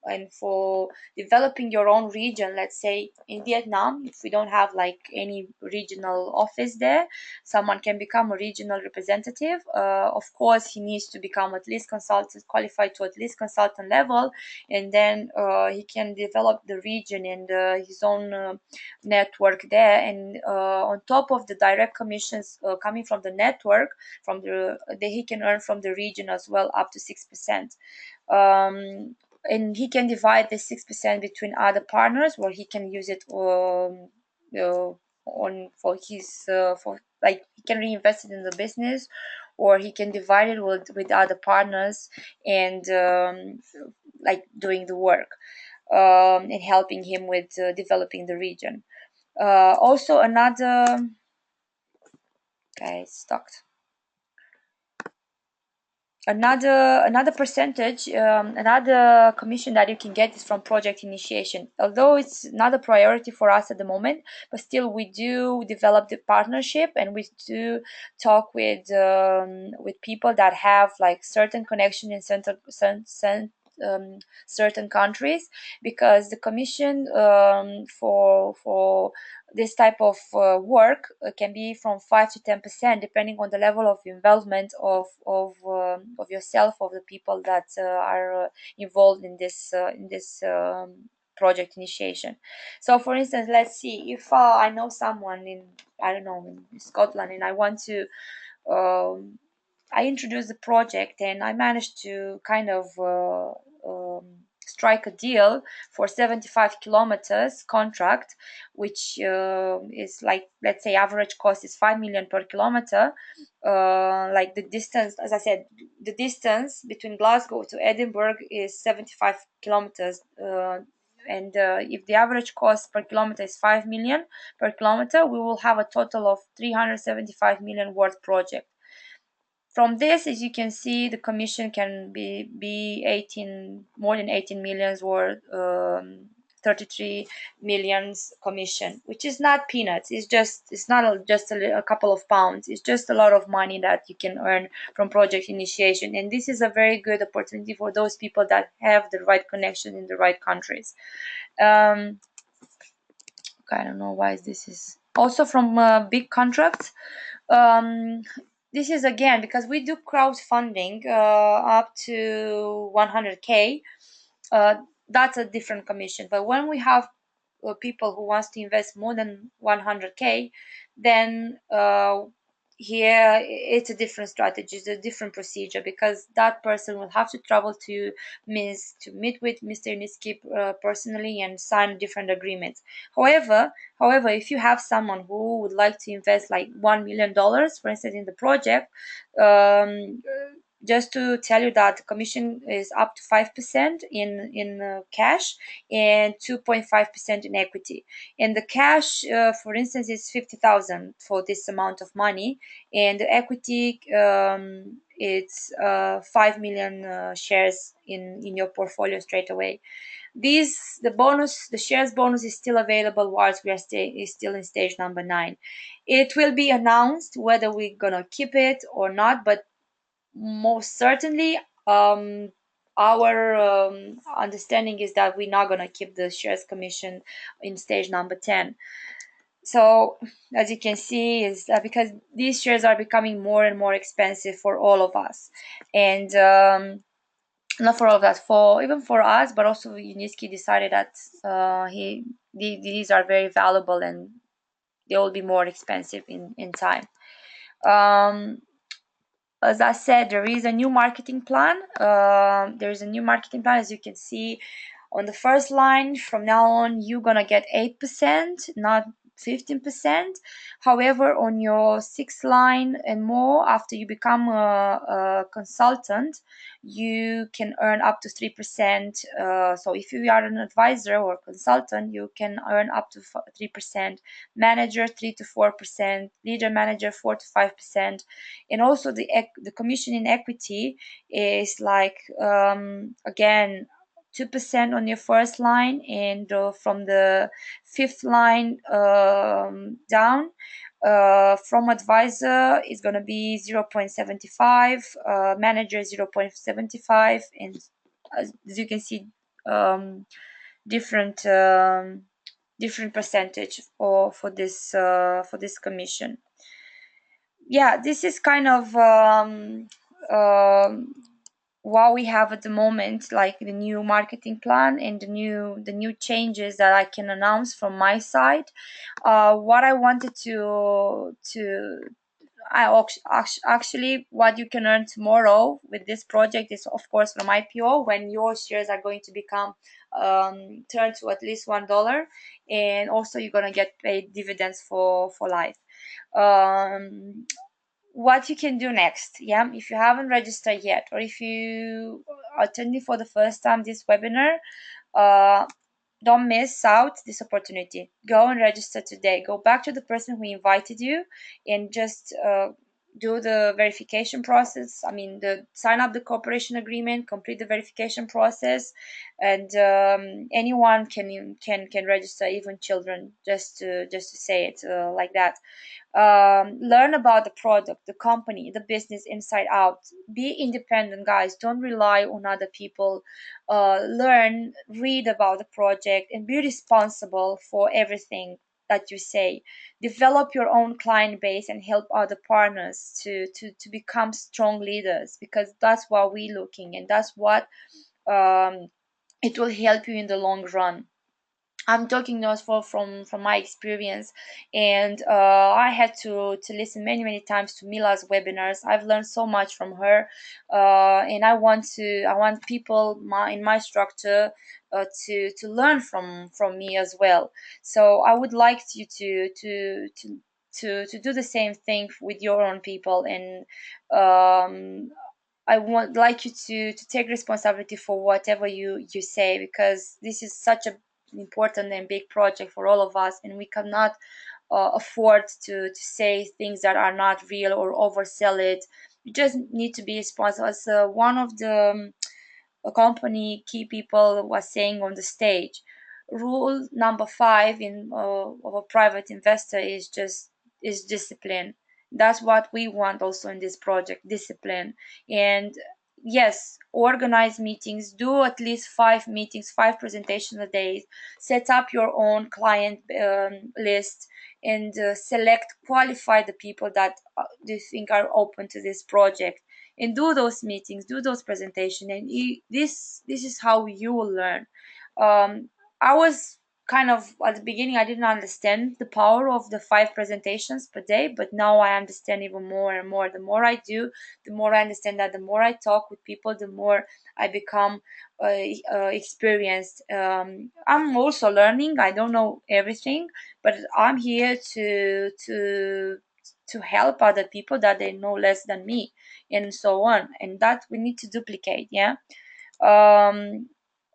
[SPEAKER 1] and for developing your own region, let's say in Vietnam, if we don't have like any regional office there, someone can become a regional representative. Of course, he needs to become at least consultant, qualified to at least consultant level, and then he can develop the region and his own network there. And on top of the direct commissions coming from the network, from the he can earn from the region as well, up to 6%. And he can divide the 6% between other partners, where he can use it on for his for like he can reinvest it in the business, or he can divide it with other partners and like doing the work and helping him with developing the region. Also another okay, stuck. Another percentage, another commission that you can get is from project initiation. Although it's not a priority for us at the moment, but still we do develop the partnership, and we do talk with people that have like certain connection in certain countries, because the commission for this type of work can be from 5 to 10%, depending on the level of involvement of yourself, of the people that are involved in this project initiation. So, for instance, let's see if I know someone in, I don't know, in Scotland, and I want to. I introduced the project, and I managed to kind of strike a deal for 75 kilometers contract, which is like, let's say, average cost is 5 million per kilometer. Like the distance, as I said, the distance between Glasgow to Edinburgh is 75 kilometers. And if the average cost per kilometer is 5 million per kilometer, we will have a total of 375 million worth project. From this, as you can see, the commission can be 18, more than 18 millions, or 33 millions commission, which is not peanuts. It's not just a couple of pounds. It's just a lot of money that you can earn from project initiation, and this is a very good opportunity for those people that have the right connection in the right countries. I don't know why this is also from big contracts. Um, this is again because we do crowdfunding up to 100K. That's a different commission. But when we have people who wants to invest more than 100K, then here it's a different strategy, it's a different procedure, because that person will have to travel to meet with Mr. Niskip personally and sign a different agreement. However, if you have someone who would like to invest like $1 million, for instance, in the project, just to tell you that the commission is up to 5% in cash and 2.5% in equity. And the cash, for instance, is 50,000 for this amount of money, and the equity, it's 5 million shares in your portfolio straight away. The shares bonus is still available whilst we are still in stage number 9. It will be announced whether we're gonna keep it or not, but most certainly, our understanding is that we're not going to keep the shares commission in stage number 10. So as you can see is that because these shares are becoming more and more expensive for all of us, and not for all of us, for even for us, but also Uniski decided that these are very valuable and they will be more expensive in time. um, as I said, there is a new marketing plan. There is a new marketing plan, as you can see on the first line. From now on, you're gonna get 8%, not 15%. However, on your sixth line and more, after you become a consultant, you can earn up to 3%. So if you are an advisor or consultant, you can earn up to 3%. Manager 3 to 4%. Leader manager 4 to 5%. And also the commission in equity is like again 2% on your first line, and from the fifth line down, from advisor is going to be 0.75, manager 0.75, and as you can see, um, different different percentage for this commission. Yeah, this is kind of what we have at the moment, like the new marketing plan and the new changes that I can announce from my side. What I wanted to actually, what you can earn tomorrow with this project is, of course, from IPO, when your shares are going to become turned to at least $1, and also you're gonna get paid dividends for life. um, what you can do next, yeah, if you haven't registered yet, or if you are attending for the first time this webinar, uh, don't miss out this opportunity. Go and register today. Go back to the person who invited you and just do the verification process. I mean, the sign up the cooperation agreement, complete the verification process, and anyone can register, even children, just to say it like that. Learn about the product, the company, the business inside out. Be independent, guys. Don't rely on other people. Learn, read about the project, and be responsible for everything that you say. Develop your own client base and help other partners to become strong leaders, because that's what we're looking, and that's what um, it will help you in the long run. I'm talking now from my experience, and I had to listen many times to Mila's webinars. I've learned so much from her, and I want people in my structure to learn from me as well. So I would like you to do the same thing with your own people, and I want like you to take responsibility for whatever you say, because this is such a important and big project for all of us, and we cannot afford to say things that are not real or oversell it. You just need to be responsible. As one of the company key people was saying on the stage, rule number 5 in of a private investor is discipline. That's what we want also in this project, discipline. And yes, organize meetings, do at least 5 meetings, 5 presentations a day, set up your own client list, and select, qualify the people that you think are open to this project, and do those meetings, do those presentations, and this is how you will learn. I was kind of at the beginning, I didn't understand the power of the 5 presentations per day, but now I understand even more and more. The more I do, the more I understand that. The more I talk with people, the more I become experienced. I'm also learning. I don't know everything, but I'm here to help other people that they know less than me, and so on, and that we need to duplicate. Yeah. um,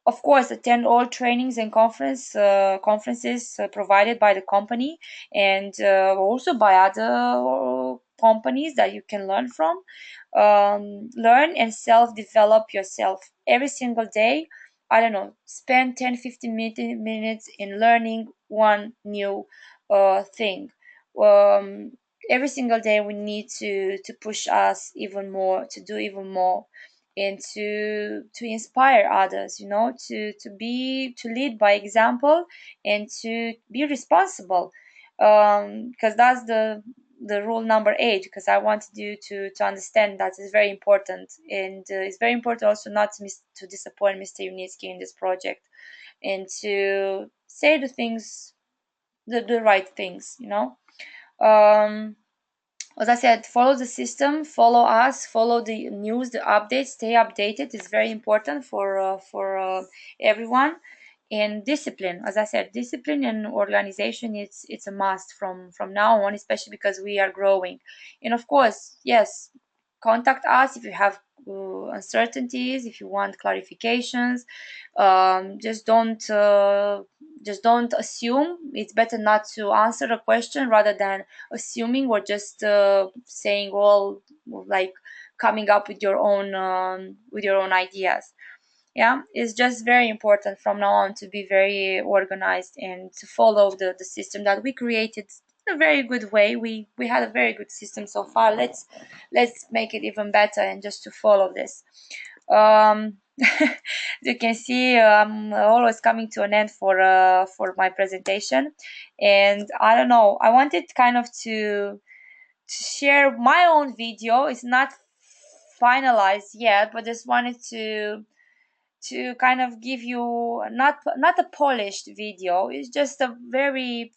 [SPEAKER 1] of course, attend all trainings and conferences provided by the company, and also by other companies that you can learn from. Learn and self develop yourself every single day. I don't know, spend 10-15 minutes in learning one new thing. every single day we need to push us even more, to do even more, and to inspire others, to lead by example, and to be responsible, because that's the rule number 8, because I wanted you to understand that is very important. And it's very important also not to disappoint Mr. Unitsky in this project, and to say the right things, um as I said, follow the system, follow us, follow the news, the updates, stay updated is very important for everyone. And discipline, as I said, discipline and organization, it's a must from now on, especially because we are growing. And of course, yes, contact us if you have uncertainties, if you want clarifications. Just don't assume. It's better not to answer a question rather than assuming, or just saying all, like coming up with your own ideas. Yeah, it's just very important from now on to be very organized and to follow the system that we created in a very good way. We had a very good system so far. Let's make it even better, and just to follow this. As you can see, I'm always coming to an end for my presentation, and I don't know, I wanted kind of to share my own video. It's not finalized yet, but just wanted to kind of give you not a polished video. It's just a very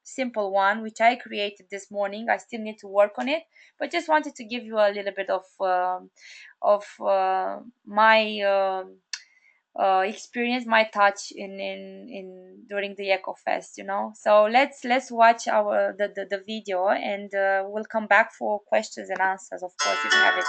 [SPEAKER 1] simple one which I created this morning. I still need to work on it, but just wanted to give you a little bit of my experience, my touch in during the Eco Fest. So let's watch the video, and we'll come back for questions and answers, of course, if you have it.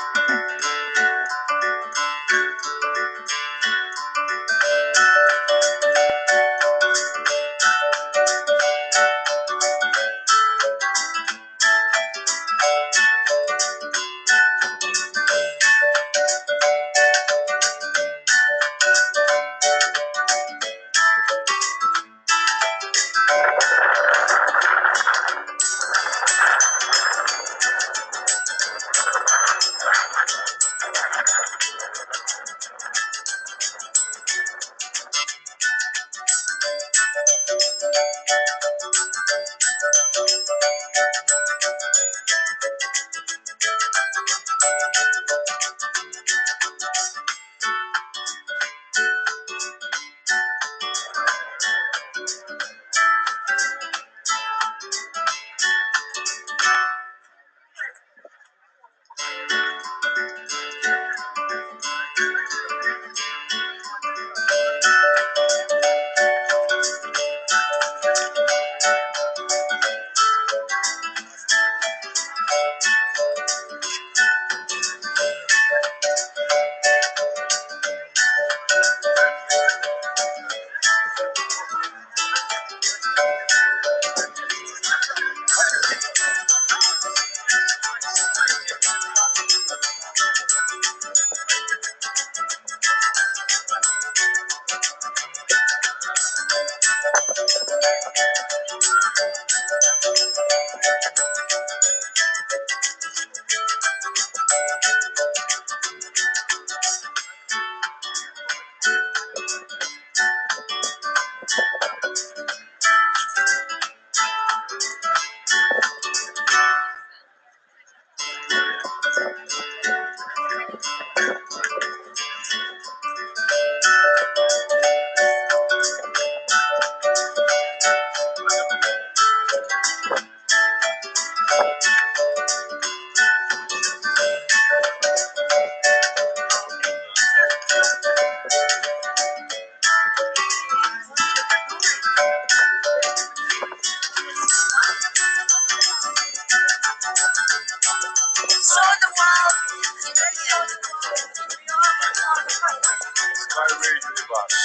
[SPEAKER 2] SkyWay Technology.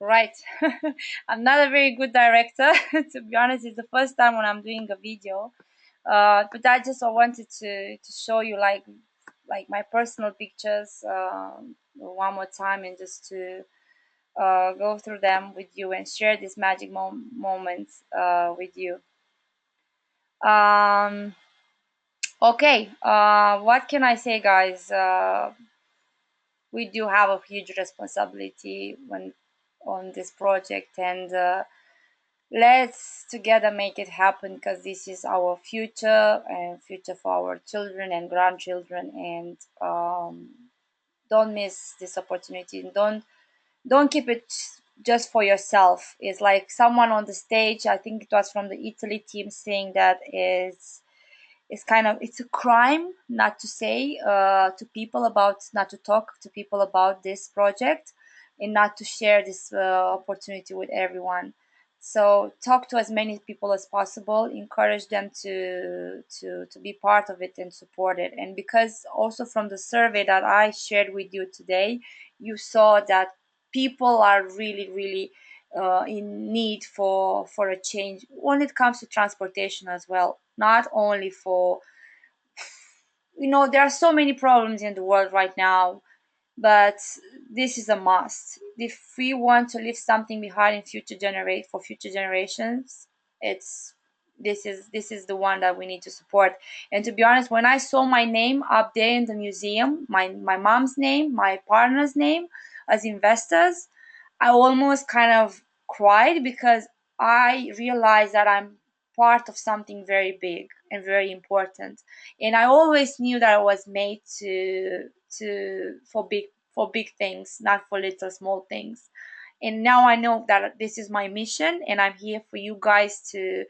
[SPEAKER 1] Right. I'm not a very good director. To be honest, it's the first time when I'm doing a video. But I just wanted to show you like my personal pictures one more time, and just to go through them with you and share these magic moments with you. Um, okay. What can I say, guys? We do have a huge responsibility when on this project, and let's together make it happen, because this is our future and future for our children and grandchildren. And don't miss this opportunity, and don't keep it just for yourself. It's like someone on the stage, I think it was from the Italy team, saying that it's kind of, it's a crime not to say to people about, not to talk to people about this project, and not to share this opportunity with everyone. So talk to as many people as possible, encourage them to be part of it and support it. And because also from the survey that I shared with you today, you saw that people are really in need for a change when it comes to transportation as well, not only for, there are so many problems in the world right now, but this is a must if we want to leave something behind in future generate for future generations. It's this is the one that we need to support. And to be honest, when I saw my name up there in the museum, my mom's name, my partner's name as investors, I almost kind of cried, because I realized that I'm part of something very big and very important. And I always knew that I was made to for big things, not for little small things. And now I know that this is my mission, and I'm here for you guys to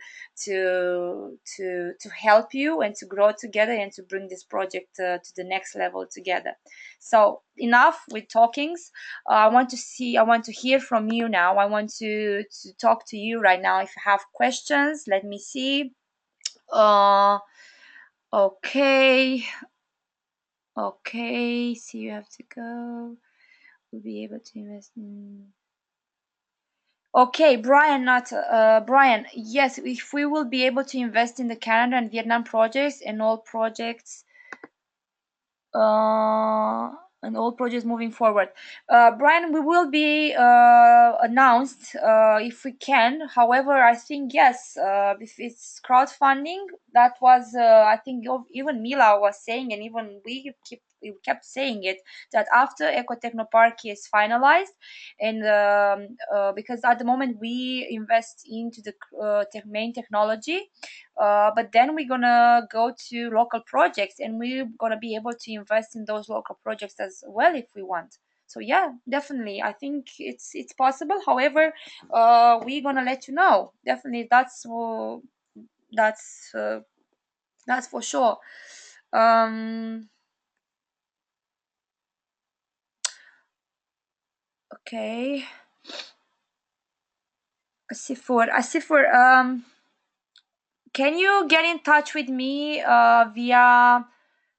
[SPEAKER 1] help you and to grow together and to bring this project to the next level together. So enough with talkings. I want to hear from you now. I want to talk to you right now. If you have questions, let me see. uh okay. Okay, so you have to go. will be able to invest in. Okay, Brian, not Brian. Yes, if we will be able to invest in the Canada and Vietnam projects and all projects, uh, and all projects moving forward. Brian, we will be announced if we can. However, I think yes, if it's crowdfunding, that was I think even Mila was saying, and even we kept saying it, that after Eco Technopark is finalized, and because at the moment we invest into the main technology, but then we're gonna go to local projects and we're gonna be able to invest in those local projects as well if we want. So yeah, definitely, I think it's possible. However, we're gonna let you know. Definitely, that's uh, that's for sure. um okay, Asifur, can you get in touch with me via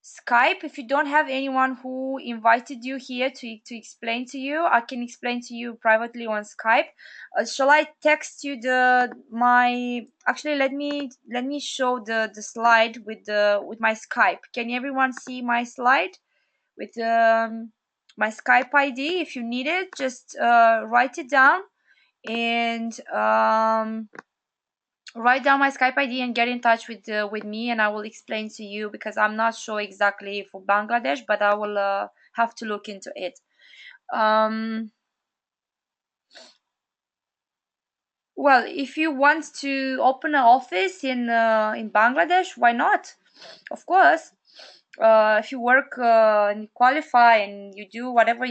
[SPEAKER 1] Skype? If you don't have anyone who invited you here to explain to you, I can explain to you privately on Skype. Shall I text you the my? Actually, let me show the slide with my Skype. Can everyone see my slide with my Skype ID? If you need it, just write it down and write down my Skype ID and get in touch with me, and I will explain to you because I'm not sure exactly for Bangladesh, but I will have to look into it. Um, well, if you want to open an office in Bangladesh, why not? Of course. If you work and you qualify and you do whatever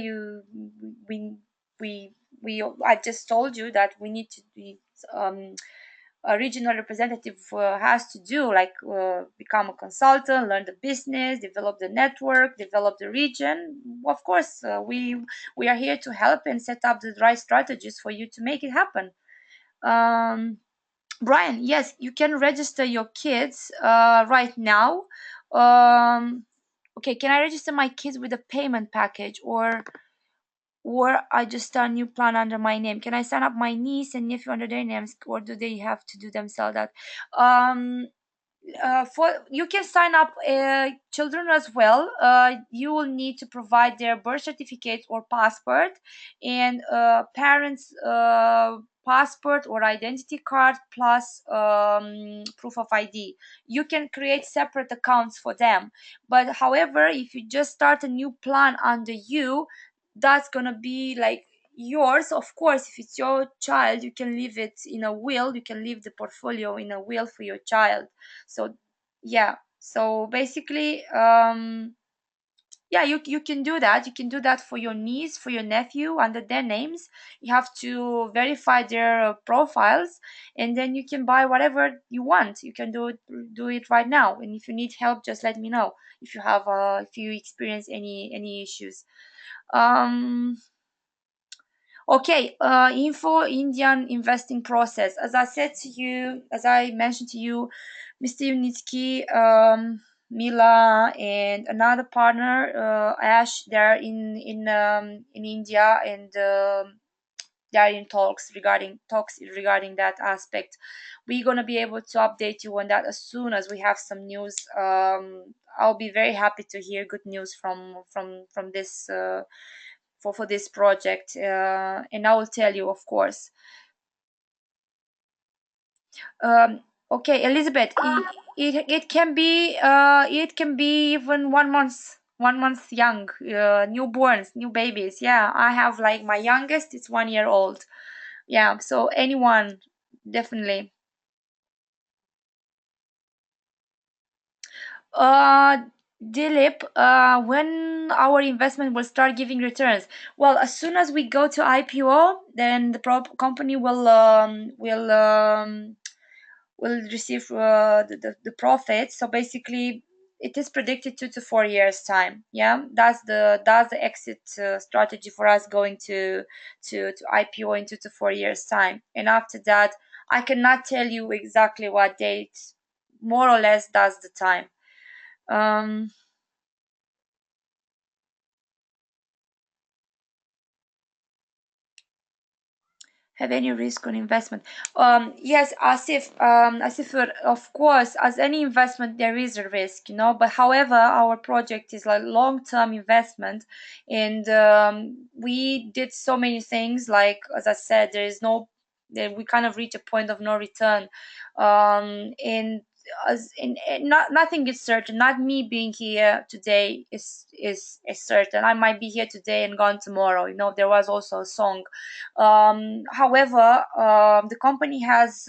[SPEAKER 1] we we I just told you that we need to be um, a regional representative has to do, like become a consultant, learn the business, develop the network, develop the region. Of course, we are here to help and set up the right strategies for you to make it happen. um, Brian, yes, you can register your kids right now. Okay, can I register my kids with a payment package, or I just start a new plan under my name? Can I sign up my niece and nephew under their names, or do they have to do themselves that? Um, for you can sign up children as well. You will need to provide their birth certificate or passport, and parents passport or identity card plus proof of ID. You can create separate accounts for them, but however, if you just start a new plan under you, that's gonna be like yours. Of course, if it's your child, you can leave it in a will, you can leave the portfolio in a will for your child. So yeah, so basically yeah, you can do that. You can do that for your niece, for your nephew under their names. You have to verify their profiles, and then you can buy whatever you want. You can do it right now, and if you need help, just let me know if you have if you experience any issues. um Okay, info Indian investing process. As I said to you, as I mentioned to you, Mr. Unitsky, Mila, and another partner, Ash, they're in India, and they are in talks regarding that aspect. We're gonna be able to update you on that as soon as we have some news. I'll be very happy to hear good news from this for this project, and I will tell you, of course. Um, okay, Elizabeth, it can be even 1 month, 1 month young, newborns, new babies. Yeah, I have like my youngest, it's 1 year old. Yeah, so anyone, definitely. Uh, Dilip, when our investment will start giving returns? Well, as soon as we go to IPO, then the company will receive the profit. So basically, it is predicted 2 to 4 years time. Yeah, that's the exit strategy for us going to IPO in 2 to 4 years time. And after that, I cannot tell you exactly what date. More or less, that's the time. Um, Have any risk on investment? Yes, as if of course, as any investment there is a risk, but however our project is like long-term investment, and we did so many things, like as I said, there is no we kind of reach a point of no return, and not nothing is certain. Not me being here today is certain. I might be here today and gone tomorrow. There was also a song. However, the company has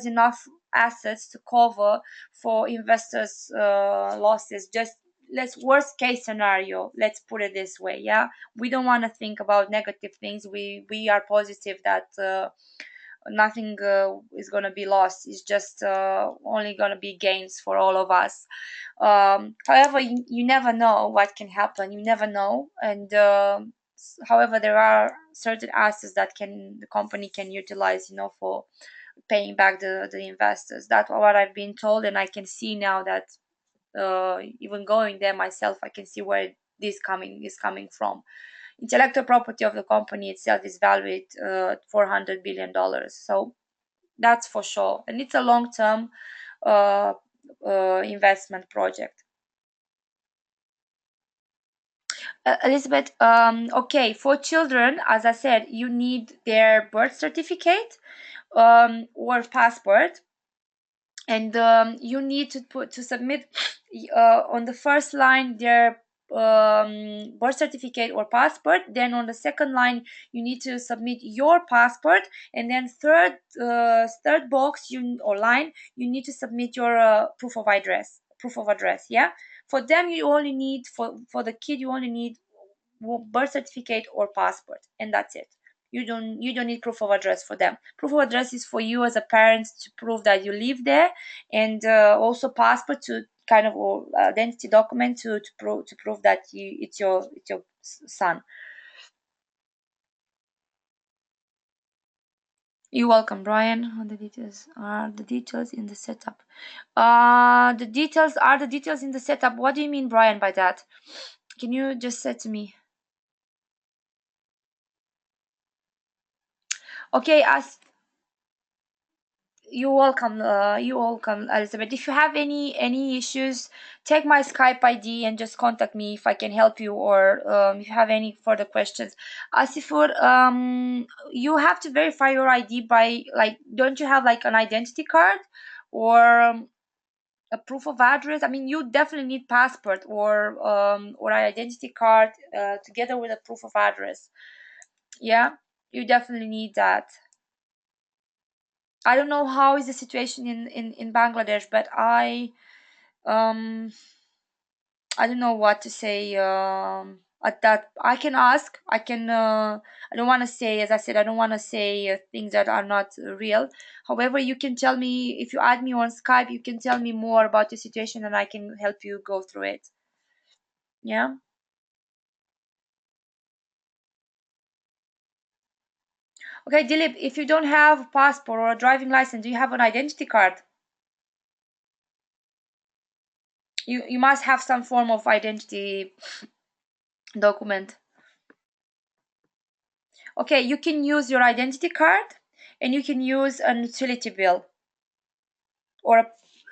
[SPEAKER 1] enough assets to cover for investors' losses. Just let's worst case scenario. Let's put it this way. Yeah, we don't want to think about negative things. We are positive that nothing is going to be lost. It's just only going to be gains for all of us. However, you never know what can happen. You never know, and however, there are certain assets that can the company can utilize, for paying back the investors. That's what I've been told, and I can see now that even going there myself, I can see where this coming is coming from. Intellectual property of the company itself is valued at $400 billion. So that's for sure, and it's a long-term uh, investment project. Elizabeth, okay, for children, as I said, you need their birth certificate or passport, and you need to submit on the first line their birth certificate or passport. Then on the second line you need to submit your passport, and then third box you or line you need to submit your proof of address. Yeah, for them you only need for the kid you only need birth certificate or passport, and that's it. You don't need proof of address for them. Proof of address is for you as a parent to prove that you live there, and also passport to kind of or identity document to prove that it's your son. You're welcome, Brian. The details in the setup. The details in the setup. What do you mean, Brian, by that? Can you just say to me? Okay, as you're welcome, Elizabeth. If you have any issues, take my Skype ID and just contact me if I can help you, or if you have any further questions. Asifur, you have to verify your ID by, like, don't you have like an identity card or a proof of address? I mean, you definitely need passport or an identity card together with a proof of address. Yeah, you definitely need that. I don't know how is the situation in Bangladesh, but um I don't know what to say at that. I can ask. I don't want to say, as I said, I don't want to say things that are not real. However, you can tell me if you add me on Skype. You can tell me more about the situation, and I can help you go through it. Yeah. Okay, Dilip. If you don't have a passport or a driving license, do you have an identity card? You must have some form of identity document. Okay, you can use your identity card, and you can use a utility bill or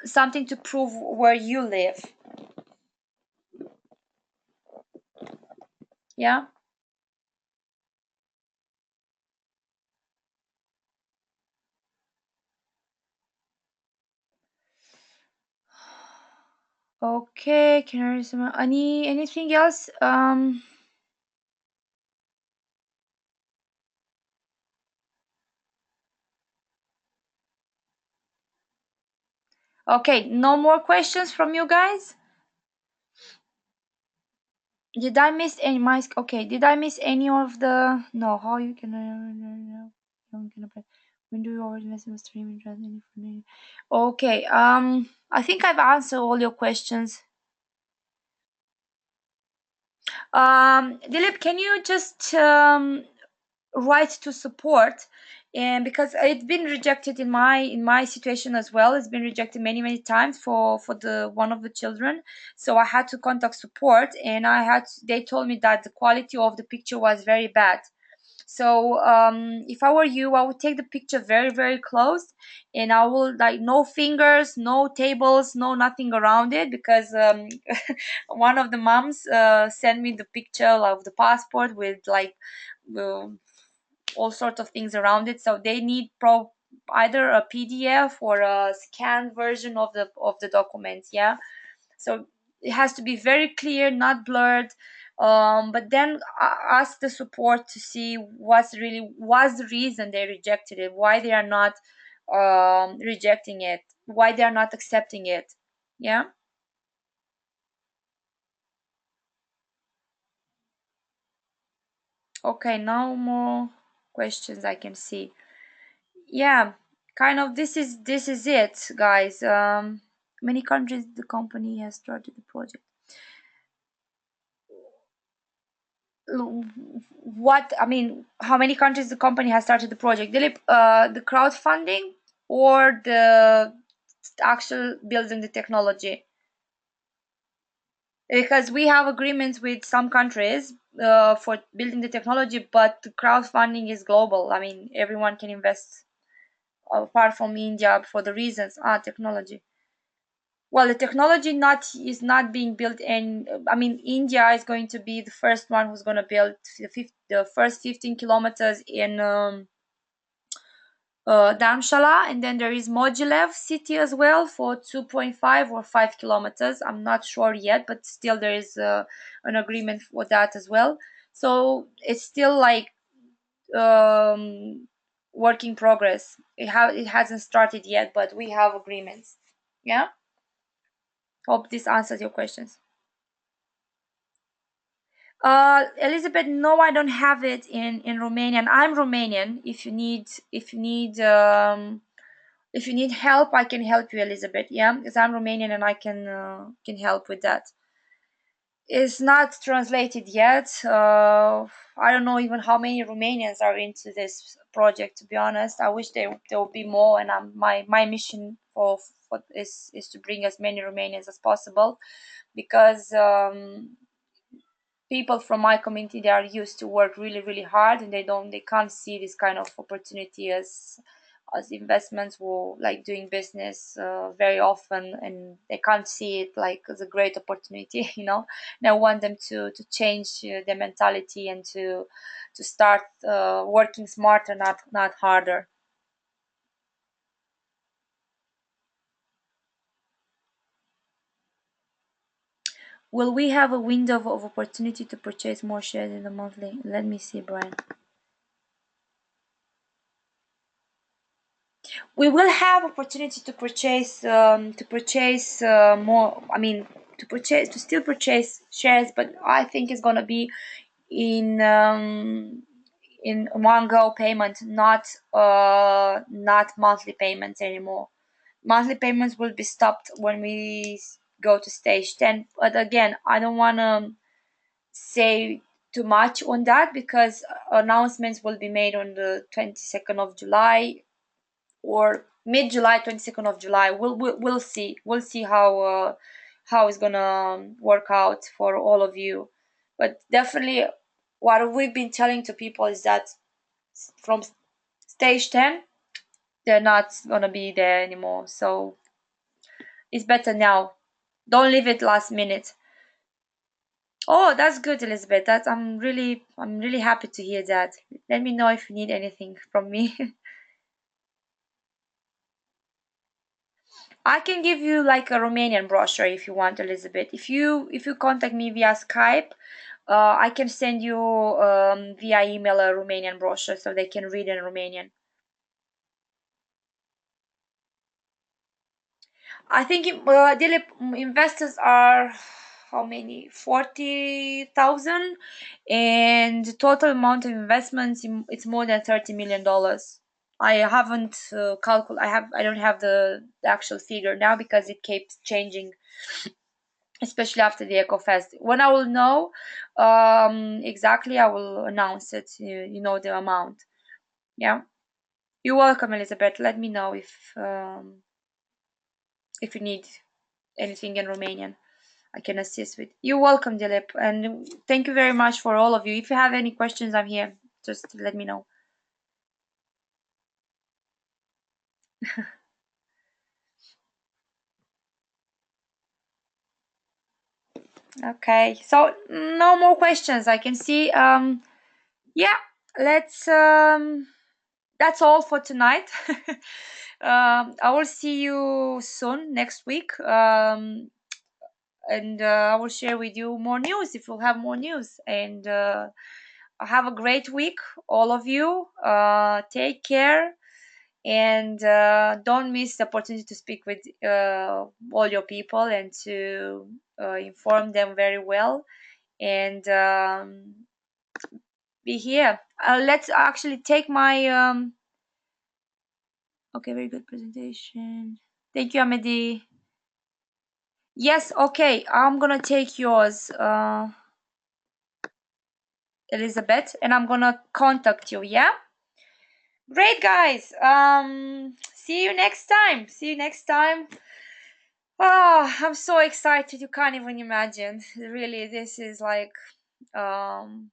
[SPEAKER 1] something to prove where you live. Yeah. Okay. Can I resume? Anything else? Okay. No more questions from you guys. Did I miss any my okay? Did I miss any of the no? How you can when do you always miss the streaming? Okay. I think I've answered all your questions. Dilip, can you just right to support, and because it's been rejected in my situation as well. It's been rejected many times for the one of the children, so I had to contact support, and they told me that the quality of the picture was very bad. So if I were you, I would take the picture very, very close, and I will like no fingers, no tables, no nothing around it, because one of the moms sent me the picture of the passport with like uh, all sorts of things around it. So they need either a PDF or a scanned version of the documents. Yeah, so it has to be very clear, not blurred. But then ask the support to see what's the reason they rejected it, why they are not rejecting it, why they are not accepting it. Yeah. Okay, no more questions I can see. Yeah, kind of this is it, guys. Many countries the company has started the project. What I mean, how many countries the company has started the project? Dilip, the crowdfunding or the actual building the technology? Because we have agreements with some countries for building the technology, but the crowdfunding is global. I mean, everyone can invest apart from India for the reasons technology. Well, the technology not is not being built in. I mean, India is going to be the first one who's going to build the first 15 kilometers in Damshala, and then there is Mogilev city as well for 2.5 or 5 kilometers. I'm not sure yet, but still there is an agreement for that as well. So it's still like um, work in progress. It hasn't started yet, but we have agreements. Yeah. Hope this answers your questions. Elizabeth, no, I don't have it in Romanian. I'm Romanian. If you need help, I can help you, Elizabeth. Yeah, because I'm Romanian and I can help with that. It's not translated yet. I don't know even how many Romanians are into this project. To be honest, I wish there would be more. And my mission is to bring as many Romanians as possible, because people from my community, they are used to work really, really hard, and they can't see this kind of opportunity as investments or like doing business very often, and they can't see it like as a great opportunity. And I want them to change their mentality and to start working smarter, not harder. Will we have a window of opportunity to purchase more shares in the monthly? Let me see, Brian. We will have opportunity to purchase more. I mean, to still purchase shares, but I think it's gonna be in one go payment, not monthly payments anymore. Monthly payments will be stopped when we go to stage 10. But again, I don't want to say too much on that, because announcements will be made on the 22nd of July or mid July, 22nd of July. We'll see. We'll see how it's gonna work out for all of you. But definitely, what we've been telling to people is that from stage 10, they're not gonna be there anymore. So it's better now. Don't leave it last minute. Oh, that's good, Elizabeth. I'm really happy to hear that. Let me know if you need anything from me. I can give you like a Romanian brochure if you want, Elizabeth. If you contact me via Skype, I can send you via email a Romanian brochure so they can read in Romanian. I think Dilip, investors are how many? 40,000, and the total amount of investments it's more than $30 million. I haven't I don't have the actual figure now because it keeps changing, especially after the EcoFest. When I will know exactly, I will announce it. You know the amount. Yeah, you're welcome, Elizabeth. Let me know if you need anything in Romanian. I can assist with. You're welcome, Dilip, and thank you very much for all of you. If you have any questions, I'm here. just let me know. Okay, so no more questions I can see. Yeah, let's that's all for tonight. I will see you soon next week. And I will share with you more news if we'll have more news. And have a great week, all of you. Take care, and don't miss the opportunity to speak with all your people and to inform them very well. And be here. Let's actually take my. Okay, very good presentation. Thank you, Amedy. Yes, okay. I'm gonna take yours, Elizabeth, and I'm gonna contact you. Yeah. Great, guys. See you next time. See you next time. Oh, I'm so excited. You can't even imagine. Really, this is like, um,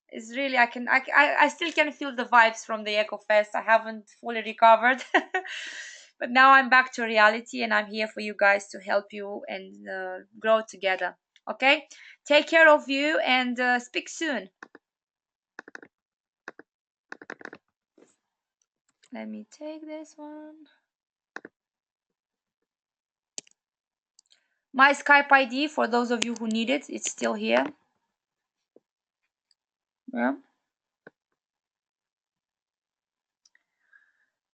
[SPEAKER 1] it's really, I still can feel the vibes from the Echo Fest. I haven't fully recovered. But now I'm back to reality and I'm here for you guys to help you and grow together. Okay? Take care of you and speak soon. Let me take this one. My Skype ID, for those of you who need it, it's still here. Yeah.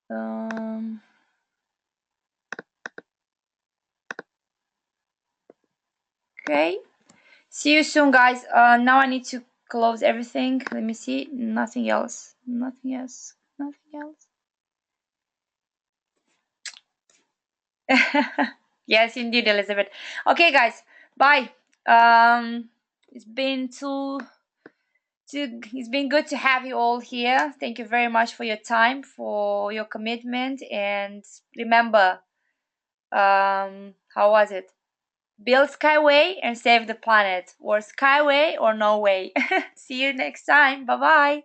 [SPEAKER 1] Um, okay. See you soon, guys. Now I need to close everything. Let me see. Nothing else. Nothing else. Nothing else. Yes, indeed, Elizabeth. Okay, guys. Bye. It's been it's been good to have you all here. Thank you very much for your time, for your commitment, and remember, how was it? Build Skyway and save the planet, or Skyway or no way. See you next time. Bye bye.